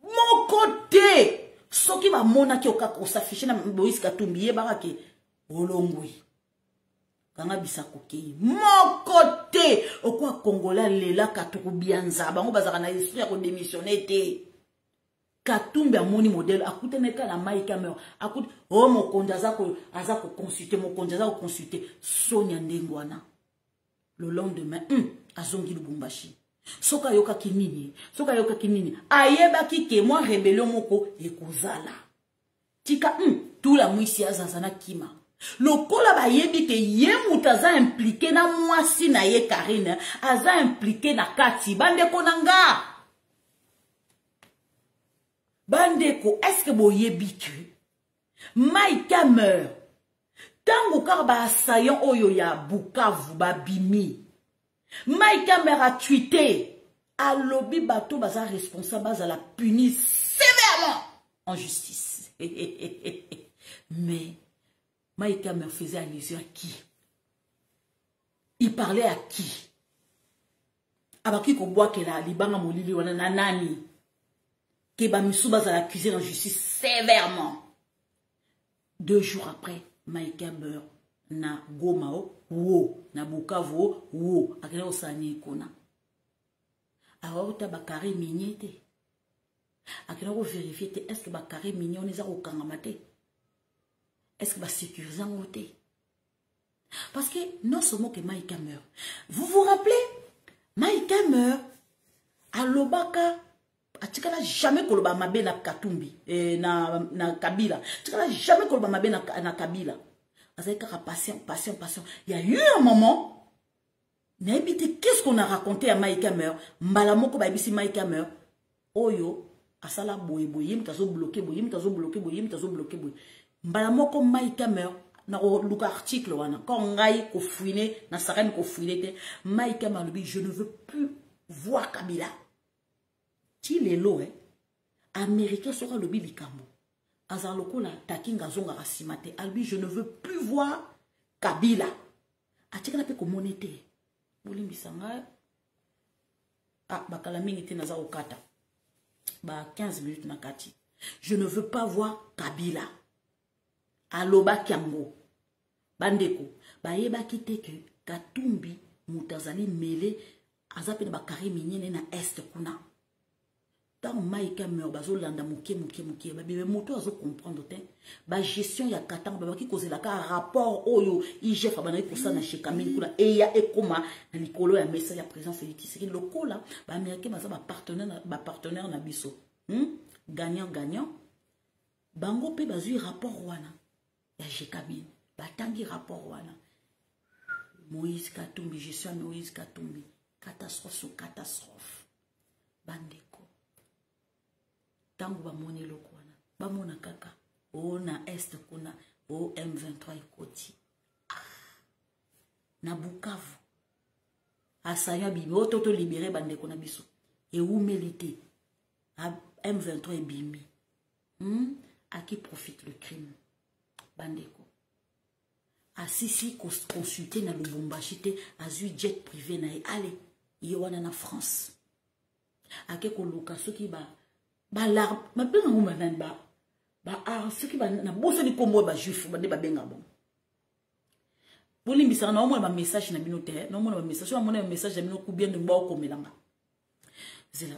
moko te soki ba mona ki oka ko s'afficher na Moïse Katumbi ye ba ke olongwi kanga bisako ke moko te okwa kongola lela katuku bianza bango bazaka na esprit ya ko démissionner te Katumbi amoni modèle akuteneka na Maïka Meur akut oh mokonzi azako consulter mokonzi azako consulter Sonia Ndengwana le lendemain azongi Lubumbashi soka yoka kinini ayeba ki ke moi rébellion moko ekozala tika tout la mwisi azazana kima lokola ba yebi ke ye mutaza impliqué na mwasi na ye Karine aza impliqué na kati bande konanga bandeko, est-ce que vous yebi que Maïka Meur tango karba assaillant oyo ya Bukavu babimi Maïka Meur a tweeté à lobby bateau baza responsable baza la punir sévèrement en justice mais Maïka Meur faisait allusion à qui? Il parlait à qui? Abaki ko boa ke la libanga molili wana na nani que Bamissouba a accusé en justice sévèrement. 2 jours après, Maïka Meur na Gomao, na Bukavu, akena osani kona. Awa bakari mignete. Akena ko vérifier est-ce que bakari mignon neza ko kangamate? Est-ce que ba sécurisant ngote? Parce que non seulement que Maïka Meur. Vous vous rappelez Maïka Meur à Lobaka atikala jamais koloba mabe na Katumbi na Kabila atikala jamais koloba mabe na Kabila azaka patient. Il y a eu un moment n'habite qu'est-ce qu'on a raconté à Maïka Meur mbala moko ba bisi Maïka Meur oyo asala boye mtazo bloquer mbala moko Maïka Meur na luka article wana quand ngai ko fouiner na sarene ko fouiner te Maïka Meur lobi je ne veux plus voir Kabila. Si les lots, Américains sera le bilikambo. Azaloko la takinga zonga rasimate. Albi, je ne veux plus voir Kabila. Atika na pe ko monete. Bolimbi sanga. Bakala mingi te naza okata. 15 minutes na kati. Je ne veux pas voir Kabila. Aloba kiango. Bandeko. Yeba kite ke Katumbi mutazali mele. Azape na bakari minyene na est kuna. Tant Maïka Meur bazo landa muke bébé moto azo comprendre te ba gestion ya katang ba ki kozela ka rapport oyo IGF abana pour ça na chekamini kula e ya ekoma na likolo ya message ya président Félix Tshisekedi lokola ba américain baza ba partenaire na biso gagnant bango pe bazui rapport wana ya chekamini batangi rapport wana Moïse Katumbi gestion Moïse Katumbi catastrophe bandeko tango ba moni lokwana ba mona kaka o na est kuna o M23 ekoti na Bukavu asanya bibi o toto libéré bandeko na biso e humilité M23 bimi à qui profite le crime bandeko asisi consulter na Lubumbashi te azui jet privé na allez yowana na France ake ko luka soki ba larme ma benga nguma nan ba soki ba na boso ni kombo ba juif ba de ba benga bon bolimbi sa na omona ba message na bino te na omona ba message na omona ba message na bino ku bien de ba ko melanga zela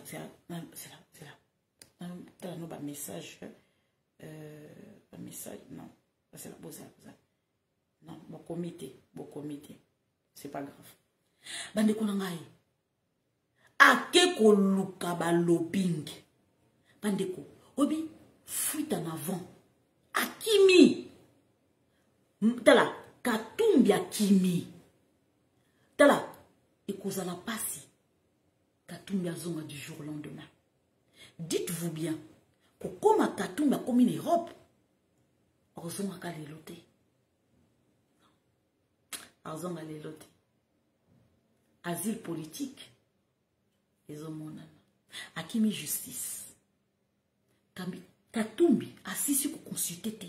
ta no ba message non c'est la boza non bon comité c'est pas grave bande ko ngai ake ko luka ba lobbying bandeko obi fuite en avant akimi tala Katumbi akimi tala ekozala pasi Katumbi azonga du jour au lendemain. Dites-vous bien que comme Katumbi a commis une Europe azonga kalelote azonga lelote asile politique ezomonana akimi justice Katumbi asisi ko consulter te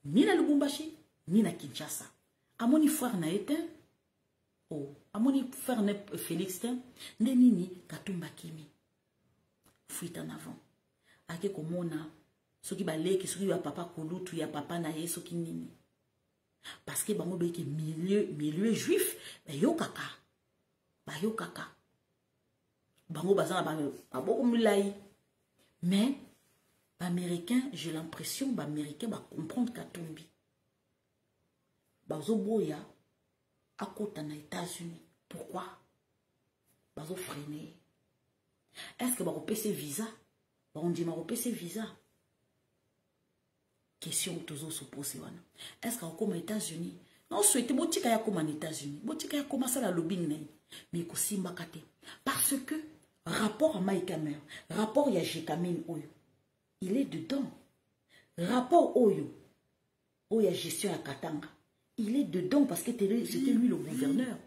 ni na Lubumbashi, ni na Kinshasa. Amoni frère na éteint. Oh, amoni frère na Félix ten. Nde nini Katumba Kimi. Fuite en avant. Ake komona soki baleki soki ya papa kolutu ya papa na ye soki nini. Parce que bango beki milieu juif, ba yo kaka. Ba yo kaka. Bango bazana ba beaucoup milai. Mais Américain, j'ai l'impression que les Américains vont comprendre Katumbi. Bazo boya à côté des États-Unis. Pourquoi? Bazo freiner. Est-ce que bazo payer visa? On dit bazo payer visa. Question que tous se posent. Est-ce que comme aux États-Unis? Non, souhaitez botika ya comme aux États-Unis. Botika ya comme ça la lobbying né. Mais ko simba kate. Parce que rapport à Mike Hammer, rapport ya Jekamine Oyo. Il est dedans. Rapport Oyo, Oya gestion à Katanga, il est dedans parce que c'était lui le gouverneur.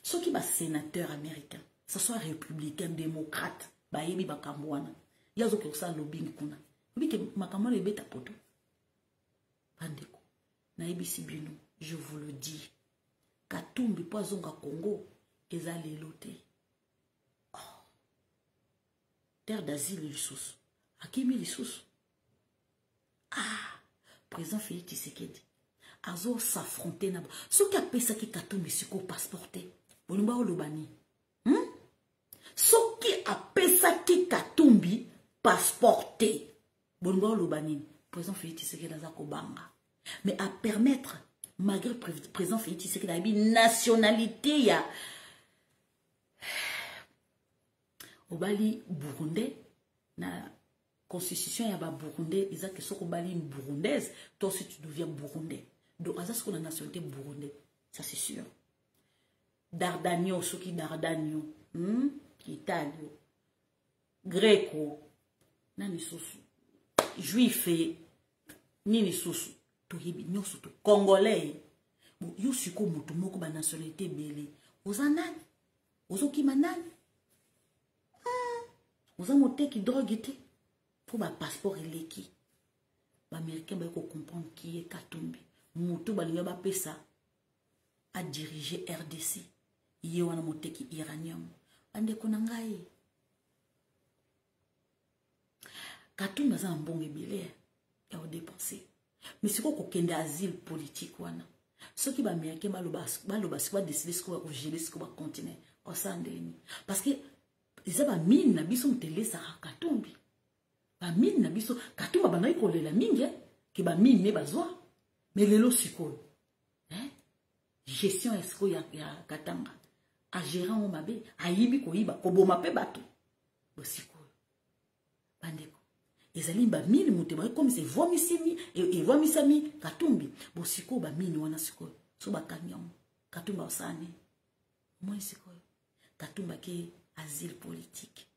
Ce qui est sénateur américain, que ce soit républicain, démocrate, bayebi bakamwana, il y a d'autres ça lobbying kuna. Oui que makamwana est bête à poto. Pandeko, naebi sibino, je vous le dis, Katumbi poisonga Congo, ezali lote. Oh. Terre d'asile les sous. Akimi Lissous. Ah, président Félix Tshisekedi. Azo s'affronter na. Ce qui a payé ça qui Katumbi siko passeporté. Bonumba olobani. Ce qui a payé ça qui Katumbi passeporté. Bonumba olobani. Président Félix Tshisekedi azako banga. Mais à permettre, malgré président Félix Tshisekedi a une nationalité ya Obali Burundais na constitution ya ba burundais, ils ont que ce qu'on bali une burundaise, toi aussi tu deviens burundais. Donc ça c'est qu'on a nationalité burundais, ça c'est sûr. Dardanio, ceux qui Dardanio, Italio, Greco, nani sosu, juif, nini sosu, tohibi nyoso to congolais. Bon, yo suko moto moko ba nationalité belé. Ozanani, ozoki manani. Oza moté qui drogue était. Pour un passeport et qui les Américains vont comprendre qui est Katumbi. Moutou balinga ba pesa a dirigé RDC. Yé wana moteki iranium. Ande konangai. Katumbi za mbonge bilé ya dépenser. Mais c'est quoi kokende asile politique wana. Ceux qui ba Américains ba loba décider ce qu'on va gérer ce qu'on va continuer. Parce que ils ont mine na biso mtele sa Katumbi. Ba mine na biso Katumba banayi kolela mingi ke ba mine ne bazwa mais lelo sikoyo gestion esko ya Katanga a gérant o mabe ayibi ko yiba ko boma pe bato bo sikoyo bandeko ezali ba mine muteba comme c'est vomisimi et vomisami Katumbi bo sikoyo ba mine wana sikoyo so ba kanyam Katumba osane moi sikoyo Katumba ke asile politique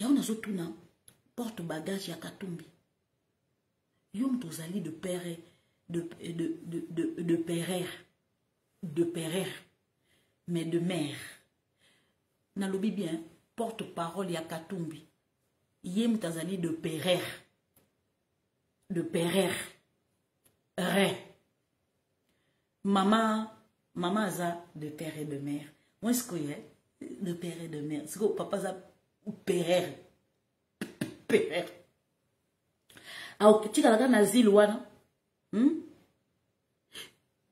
ya on a zotuna porte bagage ya Katumbi. Yom tozali de père de père, mais de mère. Nalobi bien porte parole ya Katumbi. Yem tozali de père, ré. Maman za de père et de mère. Moi ce que est de père et de mère. C'est que papa za père. Père. Alors, tu as un asile, wana.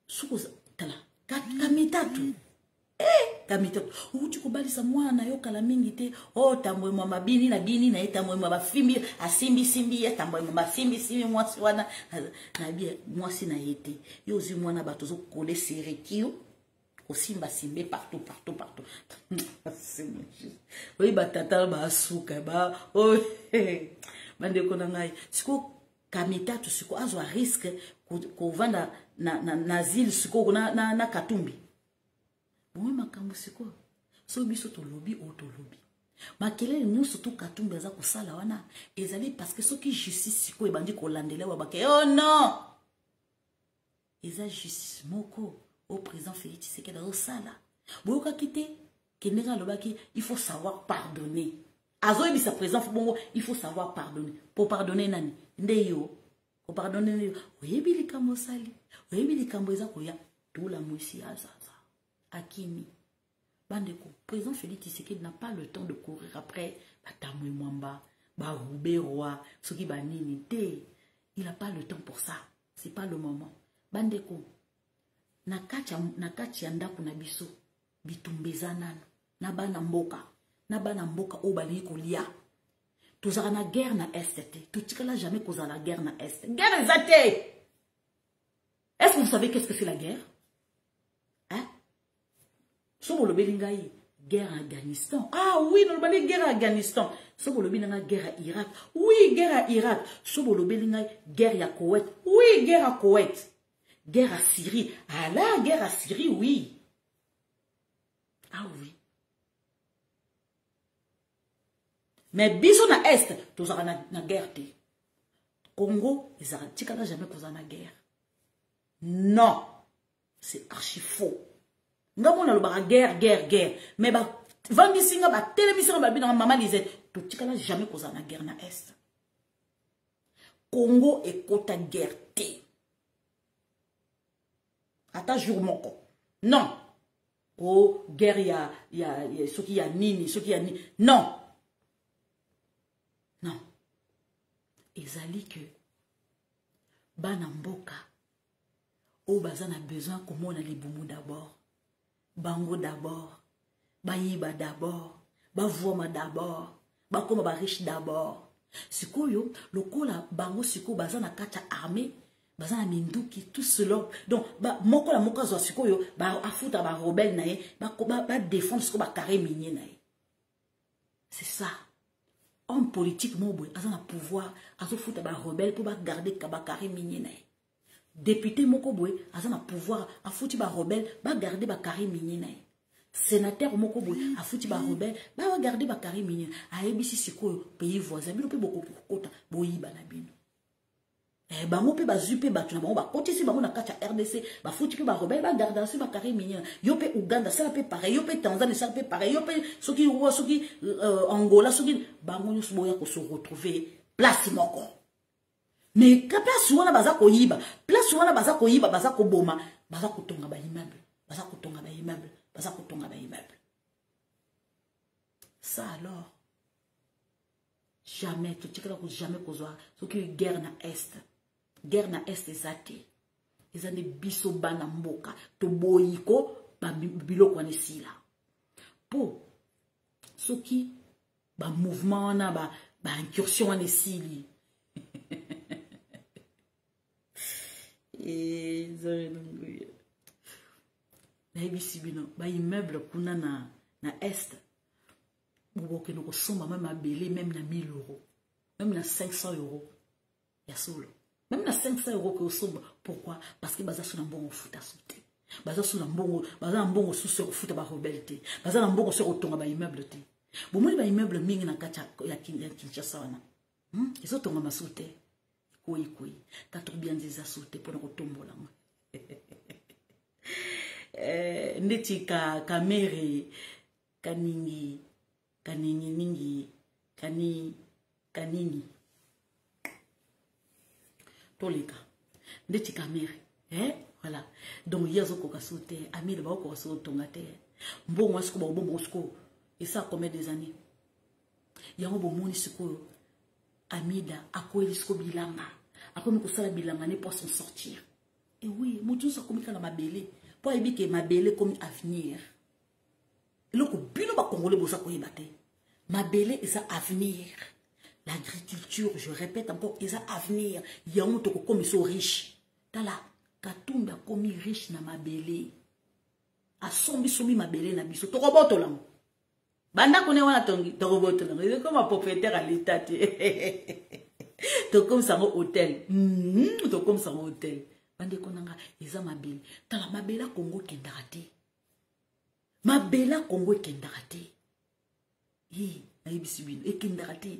Souza, tala. Kamitatu. Kamitatu. Ou tu kobali sa mwana yo kala mingi te. Oh, tamwe mama bini na tamwe mama fimbi, simbi, tamwe mama simbi, mwasi wana. Na bien, mwasi na yete. Yo zi mwana batozo kole serekio. Osimba simbe partout. Oui, batata ba suka ba. Oh, bande konangai. Siko kamita tu siko azo a risque ko vanda na zile siko na Katumbi. Bon makambo siko. So biso to lobby o to lobby. Makele nous surtout Katumbi za ko sala wana ezali parce que ceux qui justice siko e bandi ko landela wa bake. Oh non. Eza justice moko au président Félix Tshisekedi au sala. Boka kité kenega lobaki il faut savoir pardonner. Azo ebisa président bongo il faut savoir pardonner. Pour pardonner nani? Ndeyo ko pardonner oyebi likambo sali oyebi likambo eza koya tula mwisi azaza akimi bandeko président Félix Tshisekedi n'a pas le temps de courir après batamwe mwamba ba roube roi soki banini te il a pas le temps pour ça c'est pas le moment bandeko na kati ya ndako na biso bitumbeza nano na bana mboka o bali kolia tozala na guerre na est te totikala jamais kozala guerre na est guerre ezate. Est-ce que vous savez qu'est-ce que c'est la guerre? Hein? Sobo le belingai guerre en Afghanistan. Ah oui, nous le guerre en Afghanistan. Sobo le belingai guerre à Irak. Oui, guerre à Irak. Sobo le belingai guerre à Koweït. Oui, guerre à Koweït. Guerre à Syrie. Ah là, guerre à Syrie, oui. Ah oui. Mais biso na est, tous na guerre te. Congo, ils n'ont jamais causé la guerre. Non, c'est archi faux. Nous avons la guerre. Mais Vandisinga, télévision, maman disait, tout le monde jamais causé la guerre na est. Congo est côté guerre te. Ata jour moko. Non. Oh, guerre, il y a ce qui y a nini, ce qui y a nini. Non. Non. Ezali que Banamboka. O bazan a besoin comme on a les boumou d'abord. Bango d'abord. Bayiba d'abord. Bavoma d'abord. Bakoma ba riche d'abord. Sikoyo, le kola bango siko bazan a kacha armée. Bazan a minduki tout cela. Donc, moko la moka zo sikoyo, ba afuta ba rebelle nae, ba défendre siko ba carré minier nae. C'est ça. Homme politique, mon boy, a un pouvoir, a un foot à rebelle pour garder Kabakari minier. Député, mon boy, a un pouvoir, a foutu à rebelle, va garder Bakari minier. Sénateur, mon boy, a foutu à rebelle, va garder Bakari minier. A ABC, c'est quoi, pays voisin, mais on peut beaucoup pour kota, boyi banabino. Eh, bah, mon peu bazupé, bah, tu n'as pas, côté si bah, on a kacha RDC, bah, foutu à rebelle, va garder sur Bakari minier. Yope Ouganda, ça peut pareil, yope Tanzanie, ça peut pareil, yope, ce qui, Angola, ce qui, bah, on se retrouver place moko. Mais quand place où on a baza ko yiba, place où on a baza ko yiba, baza ko boma, baza ko tonga ba immeuble, baza ko tonga ba immeuble, baza ko tonga ba immeuble. Ça alors, jamais, tu sais que jamais kozwa, ce qui est guerre na est ezate. Ils ont des biso bana mboka, to boyiko, ba biloko wane sila. Po, ce qui, ba mouvement na ba incursion wane sili. Et ba immeuble kuna na est. Bobo ke no kosomba même à belé même na 1000 €. Même na 500 €. Ya solo. Même na 500 € que somba. Pourquoi? Parce que baza sou na mbongo futa souté. Baza sou na mbongo, baza na mbongo sou sur futa ba rebelté. Baza na mbongo sur otonga ba immeuble té. Bomoni ba immeuble mingi na kacha ya Kinshasa wana. Ils otonga masouté. Koi. Katro bien des asouté pour na kotombola. Ndeti kamere kanini kanini toleka ndeti kamere voilà donc yazo ko kasote ami de ba ko so tonga te mbongo asko ba bombo asko et ça combien des années yango bomoni siko amida akoeli siko bilanga akomi ko sala bilanga ne pour s'en sortir et oui mutu sa komika na mabele pour ebike mabele comme avenir. Le bino ba congolais bosa ko yebate. Mabele est ça avenir. L'agriculture, je répète encore, est ça avenir. Yango to ko comme so riche. Tala katumba komi riche na mabele. A sombi mabele na biso. To roboto lango. Banda kone wana tongi to roboto lango. C'est comme un propriétaire à l'état. To comme ça au hôtel. To comme ça au hôtel. Bande konanga eza mabele. Tala mabela Congo kendate. Mabela Congo kendate. Na ibisibino ekendate.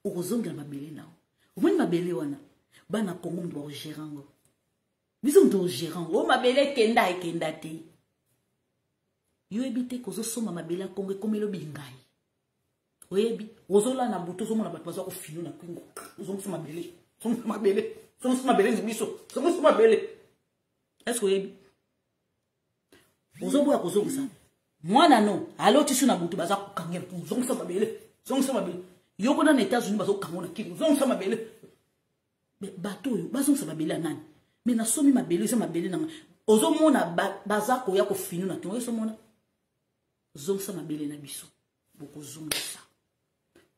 Orozonga mabele nao. Omoni mabele wana. Bana Congo ndo gérango. Biso ndo gérango. O mabele kendate. Yo ebite kozo soma mabele Congo komelo bingai. Oyebi, ozola na buto zomo na bato bazo ko finu na kwingo. Ozo mabele. Mabele. Son ma belle biso. Son ma belle. Est-ce que vous ozoboya kozongisa mwana no alo tisu na butu baza kokangela zongisa mabele zongisa mabele yoko na États-Unis bazo kangona kili zongisa mabele bato yo bazongisa mabele ya nani me na somi mabele za mabele na ozomona baza koya ko finu na to ezomona zongisa mabele na biso boko zongisa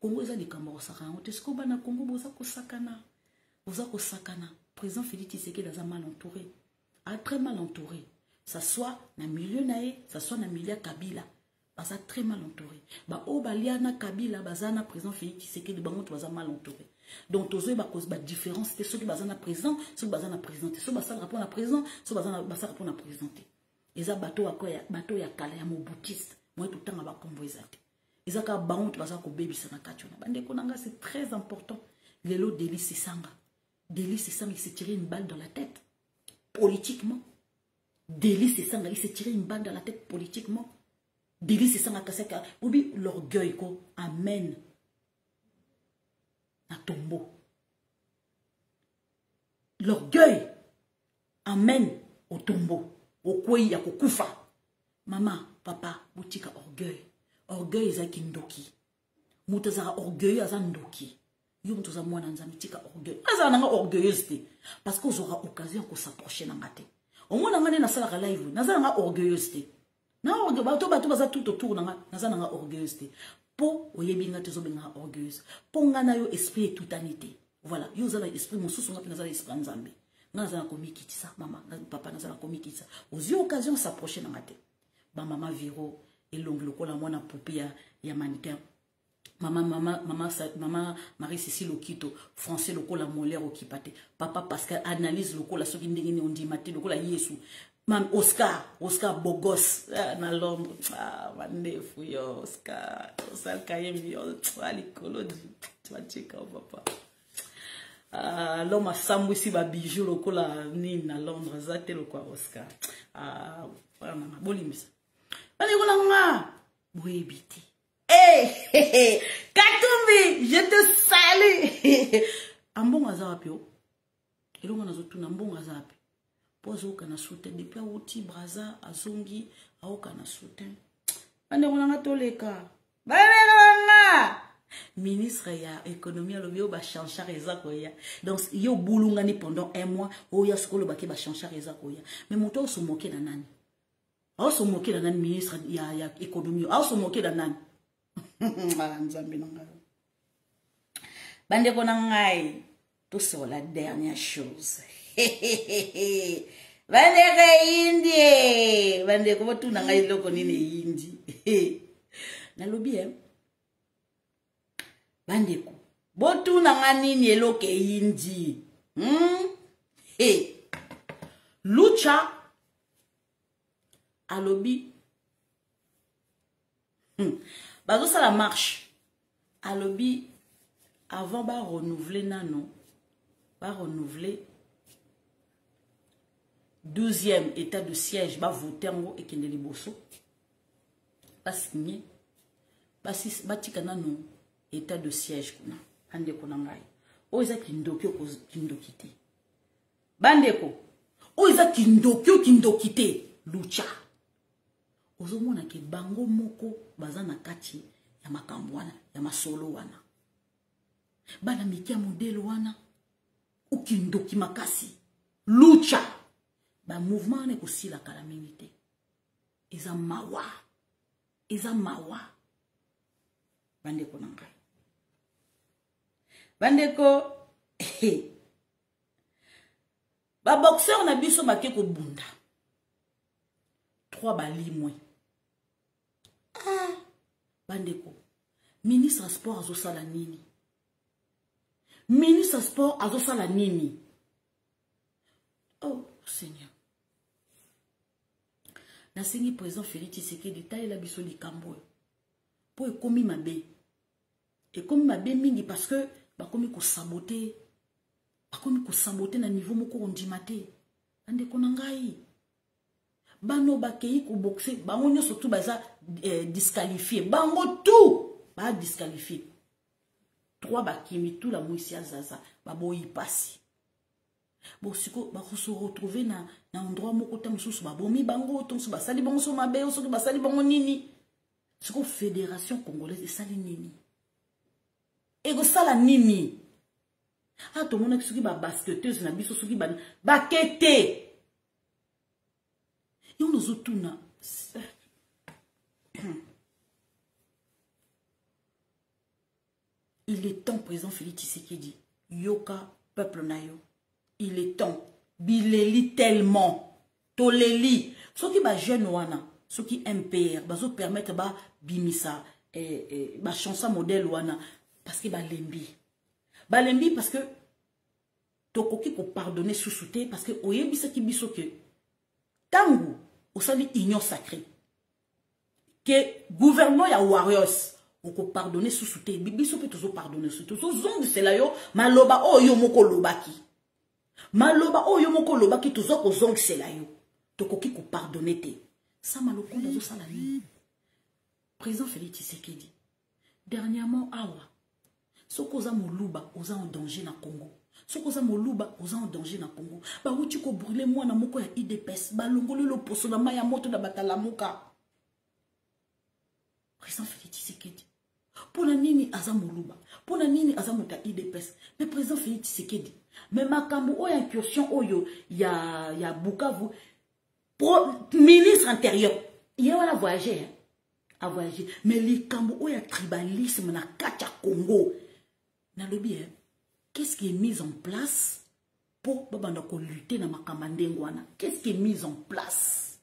Congo eza likambo kosakana ngo te siko bana Congo boza kosakana président Félix Tshisekedi aza mal entouré très mal entouré. Ça soit na milieu nae, ça soit na milieu Kabila. Baza très mal entouré. Ba o baliana Kabila bazana président Félix Tshisekedi bango to baza mal entouré. Donc tozo ba cause ba différence c'est ceux qui bazana président, ceux qui bazana présidenter, ceux basala rapport na président, ceux bazana basala rapport na présidenter. Eza bato ya kala ya mobutiste. Moi tout temps ba kombo ezate. Eza ka bango to baza ko bebisa na kationa. Bande konanga c'est très important. Lelo Délice Sanga. Délice Sanga il s'est tiré une balle dans la tête. Politiquement, Délice Sanga, il s'est tiré une balle dans la tête politiquement. Délice Sanga, oubi l'orgueil ko amène na tombeau. L'orgueil amène au tombeau. Au koi ya kufa. Maman, papa, boutika orgueil. Orgueil ezaki ndoki. Mutazara orgueil azandoki. Yo mtoza mwana nzambi tika orgueil. Aza nanga orgueilleuse parce que vous aurez occasion de s'approcher dans la tête. Au moins on a na sala live, na za nanga orgueilleuse. Na orgueil bato baza tout autour na za nanga orgueilleuse. Po oyebinga tezo benga orgueilleuse. Po ngana yo esprit et toute anité. Voilà, yo za esprit mosusu nga na esprit nzambi. Na za komikitisa mama, na papa na za komikitisa. Aux occasion de s'approcher dans la tête. Ba mama viro et l'ongle ko la mwana poupée ya mannequin. Maman Marie-Cécile Okito, français loko la molaire okipate. Papa Pascal analyse loko la soki ndengeni on dit maté loko la Yesu. Mam Oscar Bogos na Londres. Ah bande fuyo Oscar kayemi ali kolodi. Tu vas checker papa. Ah l'homme a sambu si ba bijou loko la ni na Londres zate loko Oscar. Ah vraiment bolimisa. Bane ko nga boyebiti. Hey, Katumbi, je te salue. Ambonga zapio. Elonga nazotuna mbonga zapi. Pozo kana soutien depuis outi braza azongi aoka na soutien. Bande konanga toleka. Bane ministre ya économie alobio ba changer ezako ya. Donc yo bulungani pendant un mois oya skolo baki ba changer ezako ya. Mais moto so moquer na nani? A so moquer na nani ministre ya économie? A so moquer na nani? Bande konangai, tout sur la dernière chose. Bande indi, bande ko tu nangai loko ni indi. Na lobi bande ko. Botu nangani ni loke indi. Lucha alobi. Bazo ça la marche. À lobby avant ba renouveler nano. Ba renouveler 12e état de siège ba voter ngo et kende liboso. Ba signer. Ba tika nano état de siège kuna. Ande kona ngai. O iza kindokyo kindokite. Bandeko. O iza kindokite lucha. Ozomona ke bango moko baza na kati ya makambo wana ya masolo wana bana mikia modelo wana ukindoki makasi lucha ba mouvement ne kosila kala minute eza mawa bandeko nangai bandeko ba boxeur na biso bake ko bunda 3 bali moins. Bandeko, ministre sport azosala nini? Ministre sport azosala nini? Oh, Seigneur. Nasengi président Félix Tshisekedi taille la biso likambo. Po ekomi mabe. Ekomi mabe mingi parce que bakomi ko saboter. Bakomi ko saboter na niveau moko ondimate. Bandeko nangai. Bano bakei ko boxer, bango nyo surtout baza disqualifié. Bango tout ba disqualifié. 3 bakimi tout la moisia zaza, baboyi pasi. Bon, siko ba se retrouver na endroit moko ta mususu ba bomi bango to so ba sali bango so mabe so ba sali bango nini. Siko fédération congolaise sali nini. Et go sala nini. Ah to mona soki ba basketteuse na biso soki ba kete. Yo nous otuna. Il est temps, président Félix Tshisekedi, yoka peuple nayo. Il est temps. Bileli tellement. Toleli. Ce qui va jeune wana, ce qui MPR, bazo permettre ba bimisa ba chanson modèle wana parce que ba lembi. Ba lembi parce que tokoki ko pardonner sous-souté parce que oyebisa ki biso que tangu osali union sacrée. Que gouvernement ya warriors on peut pardonner sous-souté. Bibiso peut toujours pardonner sous-souté. Zong c'est là yo maloba oyo moko lobaki. Maloba oyo moko lobaki toujours ko zong c'est là yo. Tokoki ko pardonner te. Ça maloko ndazo sala ni. Président Félix Tshisekedi. Dernièrement awa. Soko za moluba oza en danger na Congo. Soko za moluba oza en danger na Congo. Ba wuti ko brûler moi na moko ya IDPS. Ba longolo lo poso na maya moto na batalamuka. Président Félix Tshisekedi. Pour la nini aza moluba. Pour la nini aza mota IDPS. Mais président Félix Tshisekedi. Mais makambo oyo incursion oyo ya Bukavu. Ministre intérieur. Il y a voyager. À voyager. Mais les kambo oyo tribalisme na kacha Congo. Na lobi qu'est-ce qui est mis en place pour babanda ko lutter na makamandengwana? Qu'est-ce qui est mis en place?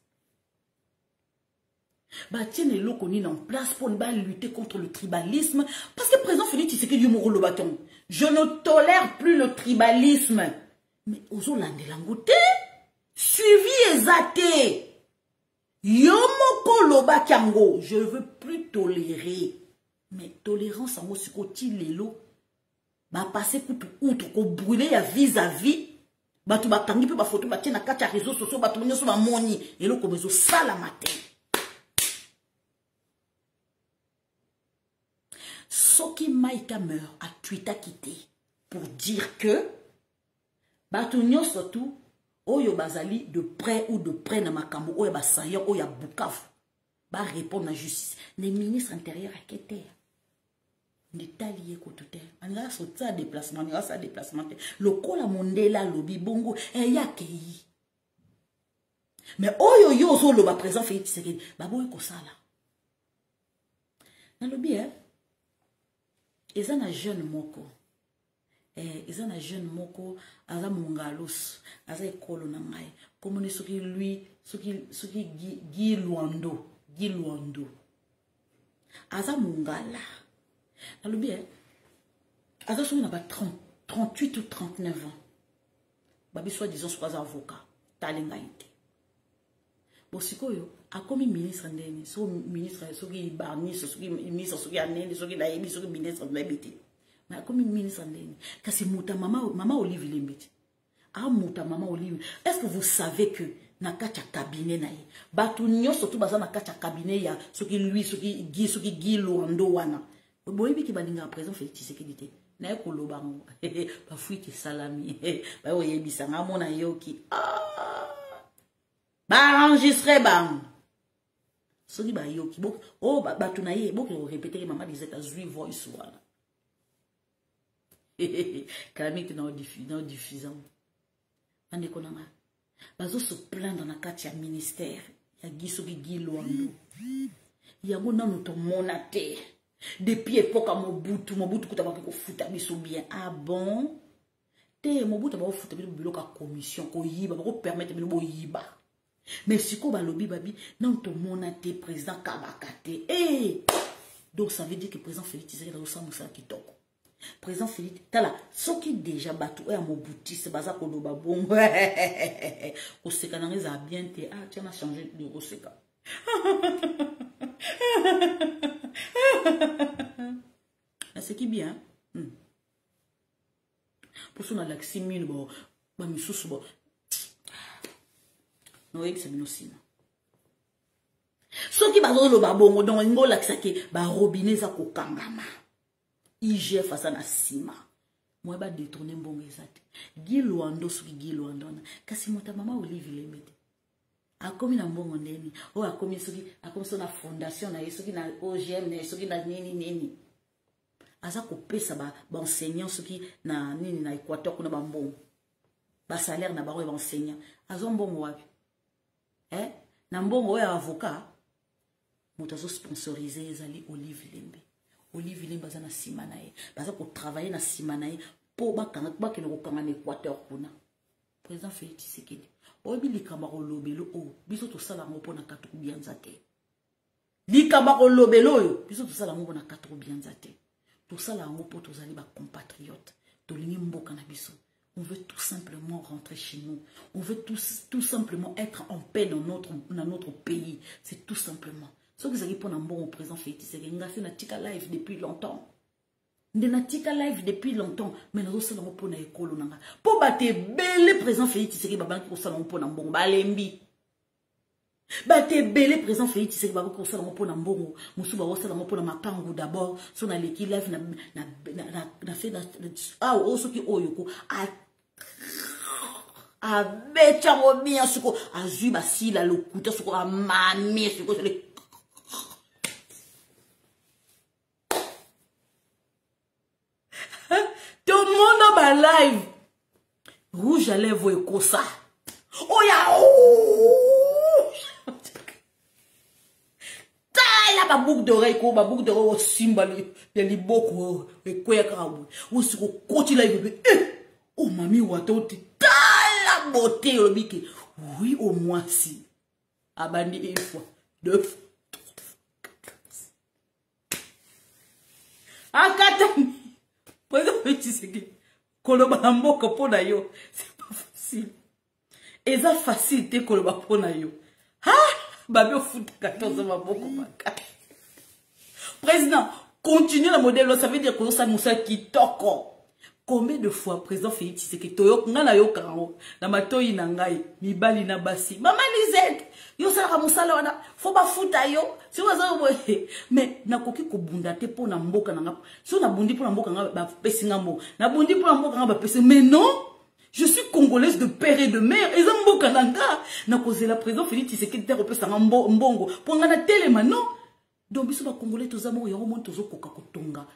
Bah tiens les locaux en place pour lutter contre le tribalisme parce que président Félix Tshisekedi yomoro le bâton. Je ne tolère plus le tribalisme. Mais ozo landelangote suivi exaté. Yomoko loba kiango, je veux plus tolérer. Mais tolérance en aussi côté lelo. Ba passer kutu outre ko brûler ya vis-à-vis. Ba tu ba tangi pe ba photo ba tiens na kacha réseaux sociaux ba tu nyoso ba moni et lo ko bezo sala matin. Soki Maïka meurt à Twitter quitté pour dire que Batunyo surtout Oyo Bazali de près ou de près na makambo Oyo Basayor Oyo Bukavu ba répondre à la justice. Les ministres intérieurs à Kéter n'état lié côté. On a sauté à déplacement, on a ça déplacement. Le kola mondela lobi bongo et ya kei. Mais Oyo yo zo lo ba présent Félix Tshisekedi ba boy ko sala. Na lobi ils ont un jeune moko. Ils ont un jeune moko. Ils ont mongalos. Ils ont école na ngai. Comme on est sur lui, sur qui Guy Luando. Guy Luando. Ils ont mongala. Alors bien, ils ont 38 ou 39 ans. Babi soit disons soit avocat. Talengaïte. Bon sikoyo. A comme ministre ndeni, so ministre, so qui barni, so qui ministre, so qui anene, so qui naebi, so qui ministre de l'habité. Mais comme ministre ndeni, car c'est mouta maman Olive Lembiti. Ah mouta maman Olive. Est-ce que vous savez que na kacha cabinet nae, batunyo surtout baza na kacha cabinet ya, so qui lui, so qui Guy Luando wana. Boyebi ki balinga présent fait Tshisekedi te. Na ko lobango. Ba fui ki salami. Ba oyebi sanga mona yoki. Ah. Ba enregistrer bang. Soki ba yoki bok oh ba tunaye bok répéter que maman disait Azui voice wala. Calamité non diffusant. Ande konanga. Bazo se plaindre na kati ya ministère ya gisoki Guy Luando. Yango nanu to monate. Depuis époque Mobutu kutabaki ko futa biso bien. Ah bon? Te Mobutu ba futa biso bilo ka commission ko yiba ba ko permettre bilo bo yiba. Mais si ko balobi babi non to monate président Kabakate. Eh donc ça veut dire que président Félix Tshisekedi a ça kitoko. Président Félix tala soki déjà batu e Mobutu se baza ko loba bongo. Ko seka na ngeza bien te ah tu as changé de roseka. C'est qui bien pour son alaxi mille bon ba misusu bon no ex binosina soki bazo lo ba bongo donc ngo laxaki ba robinet za ko kangama IGF asa na sima moi ba détourner mbongo ezate Gilwando soki Gilwando na kasi mota mama Olive Lemete akomi na mbongo ndeni o akomi soki so na fondation na soki na OGM na soki na nini aza kopesa ba enseignant soki na nini na Équateur kuna ba mbongo ba salaire na ba enseignant azo mbongo wapi na mbongo ya avocat moto azo sponsoriser ezali Olive Lembe. Olive Lembe aza na sima na ye baza ko travailler na sima na ye po bakanga bakene ko kanga na Équateur kuna président Félix Tshisekedi oyebi likamba kolobelo o biso tosala ngo pona katu kubianza te likamba kolobelo oyo biso tosala ngo pona katu kubianza te tosala ngo po tozali ba compatriotes tolingi mboka na biso. On veut tout simplement rentrer chez nous. On veut tout simplement être en paix dans notre pays. C'est tout simplement. Ce que vous avez pour un bon président Félix Tshisekedi, c'est na tika live depuis longtemps. Na tika live depuis longtemps. Mais nous sommes pour na école nanga. Pour battre belle président Félix Tshisekedi, baba ko sala pour na mbongo balembi. Battre belle président Félix Tshisekedi, baba ko sala pour na mbongo. Musuba wa sala pour na makangu d'abord. So na leki live na fait ah osoki oyoko a becha robia suko azui basila lokuta suko a mami suko le tout le monde ba live rouge à lèvres et kosa oya taille ba boucle d'oreille ko ba boucle d'oreille au simba le liboko e kweka ou suko koti live oh mami watoti la beauté lobike oui au moins si abandi une fois deux fois akatami président Tshisekedi koloba mboka pona yo c'est pas facile eza facile te koloba pona yo babi au foot 14 maboko maka président continue le modèle ça veut dire que ça nous ça kitoko. Combien de fois président Félix Tshisekedi toyok ngana yo kango na matoyi na ngai mibali na basi mama Lisette yo sala musala wana fo ba futa yo si waza boye mais nakoki ko bunda te pona mboka nanga so na bundi pona mboka nga ba pesi ngambo na bundi pona mboka nga ba pesi mais non je suis congolaise de père et de mère eza mboka nanga na kozela président Félix Tshisekedi te repesa mbongo ponga na telema non donc biso ba congolais tozamo yo mo tozo koka kotonga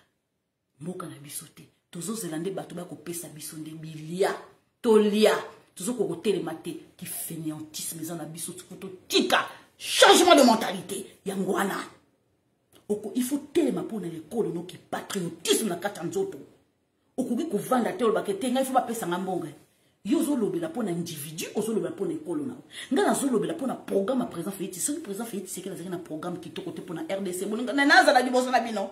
mboka na biso te tozo zelande bato ba ko pesa biso nde bilia tolia tozo ko telema te ki fainéantisme za na biso to tika changement de mentalité yangwana oko il faut telema pour na l'école no ki patriotisme na kata nzoto oko ki ko vanda te ba ke tenga il faut ba pesa ngambonga yo zo lobela pour na individu ozo lobela pour na école na ngana zo lobela pour na programme président Félix ce président Félix c'est que na programme ki to côté pour na RDC bolinga na naza la liboso na bino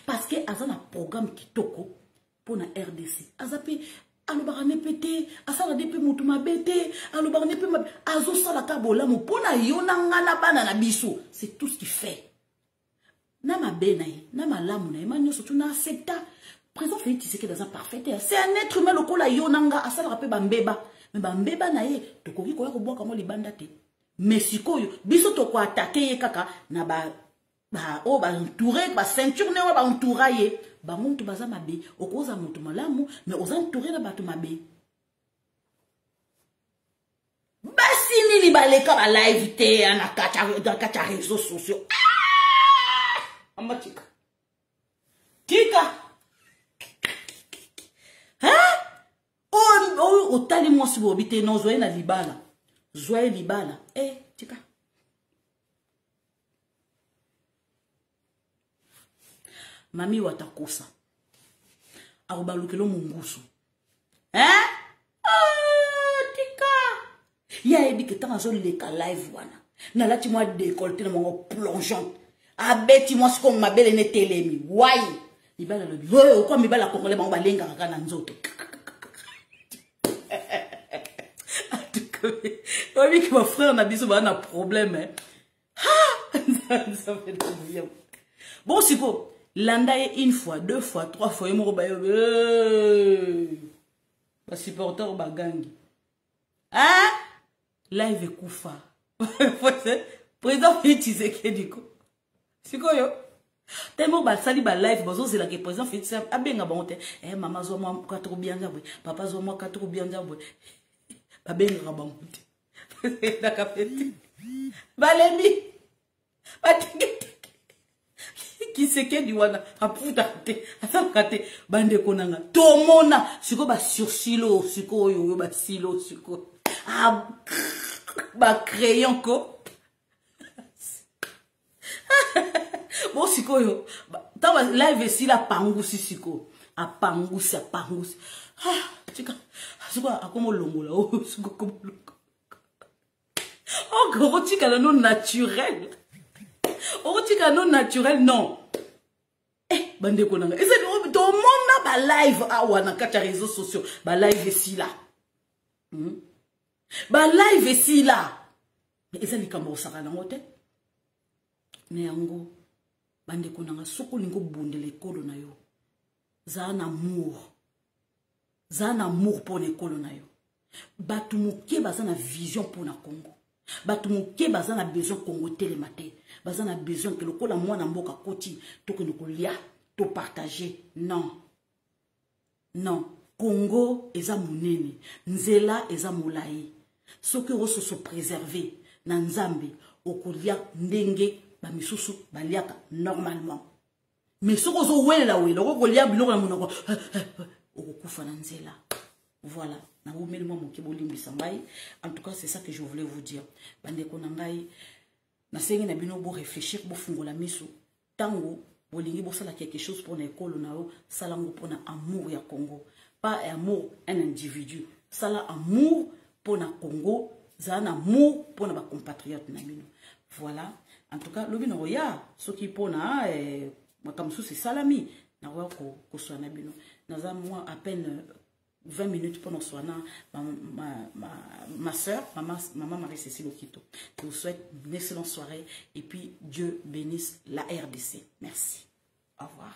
parce que aza na programme kitoko pour na RDC azape alobaka ne pété asala depe mutu mabete alobaka ne pe azo sala ka bolamu pona yo na ngana bana na biso c'est tout ce qu'il fait na mabena na malamu na emanyo surtout na accepta président Félix Tshisekedi dans un parfait c'est un être humain lokola yo nanga asala pe bambeba mais bambeba na ye tokoki ko ya ko boka mo libanda te mais sikoyo biso to ko attaquer ye kaka na ba oh ba entouré ba ceinture ne ba entouraye ba muntu baza mabe okoza muntu malamu mais oza entouré na bato mabe basi nini baleka ba live te na kata réseaux sociaux amatika tika oh otali moi si bobite non zoé na libala zoé libala tika mami watakosa arubalukelo mungusu tika ya ebi ke tanga zo leka live wana na lati moi décolleté na mon plongeant abeti moi comme ma belle ne telemi wai libala lobi ko mi bala congolais ba balenga kana nzoto obi que mon frère na biso ba na problème ça fait de bon c'est quoi landa une fois, deux fois, trois fois, il m'a supporter au bagangi. Hein? Live koufa. Président Félix Tshisekedi. C'est quoi yo? Tellement basali ba live bazo zela ke président Félix abenga bonte maman zo moi ka trop bien zabwe papa zo moi ka trop bien zabwe babenga bangote na kapeti balemi batike qui se ke diwana aputa te asaka te bande konanga tomona siko ba sursilo siko yo ba silo siko ba crayon ko bon siko yo tawa live si la pangusi siko apangusi tika siko akomo longola siko komo longo gros tika la non naturel tika non naturel non bande konanga et c'est tout le monde na ba live awana kata réseaux sociaux ba live si là ba live si là mais ça ni kambo saka na ngote ne yango bande konanga soko lingo bonde l'école na yo za na amour pour l'école na yo batu moke baza na vision pour na Congo batu moke baza na besoin Congo télématé baza na besoin que lokola mwana mboka koti to que nokolia to partager non Congo eza munene nzela eza molai soki rososo préserver na nzambe okolia ndenge ba misusu baliaka normalement mais soko zo wela okolia biloko na monoko okokufa na nzela. Voilà, na bomeli moi moke bolimbisa ngai. En tout cas, c'est ça que je voulais vous dire. Bande ko na ngai na sengi na bino bo réfléchir bo fungola miso tango bolingi bo sala quelque chose pour na école na yo salango pour na amour ya Congo, pas amour un individu, sala amour pour na Congo, za na amour pour na ba compatriotes na bino. Voilà, en tout cas lobi no ya soki pona makamsu c'est salami na wa ko so na bino na moi à peine 20 minutes pour nous soigner ma soeur, maman Marie-Cécile Okito. Je vous souhaite une excellente soirée et puis Dieu bénisse la RDC. Merci. Au revoir.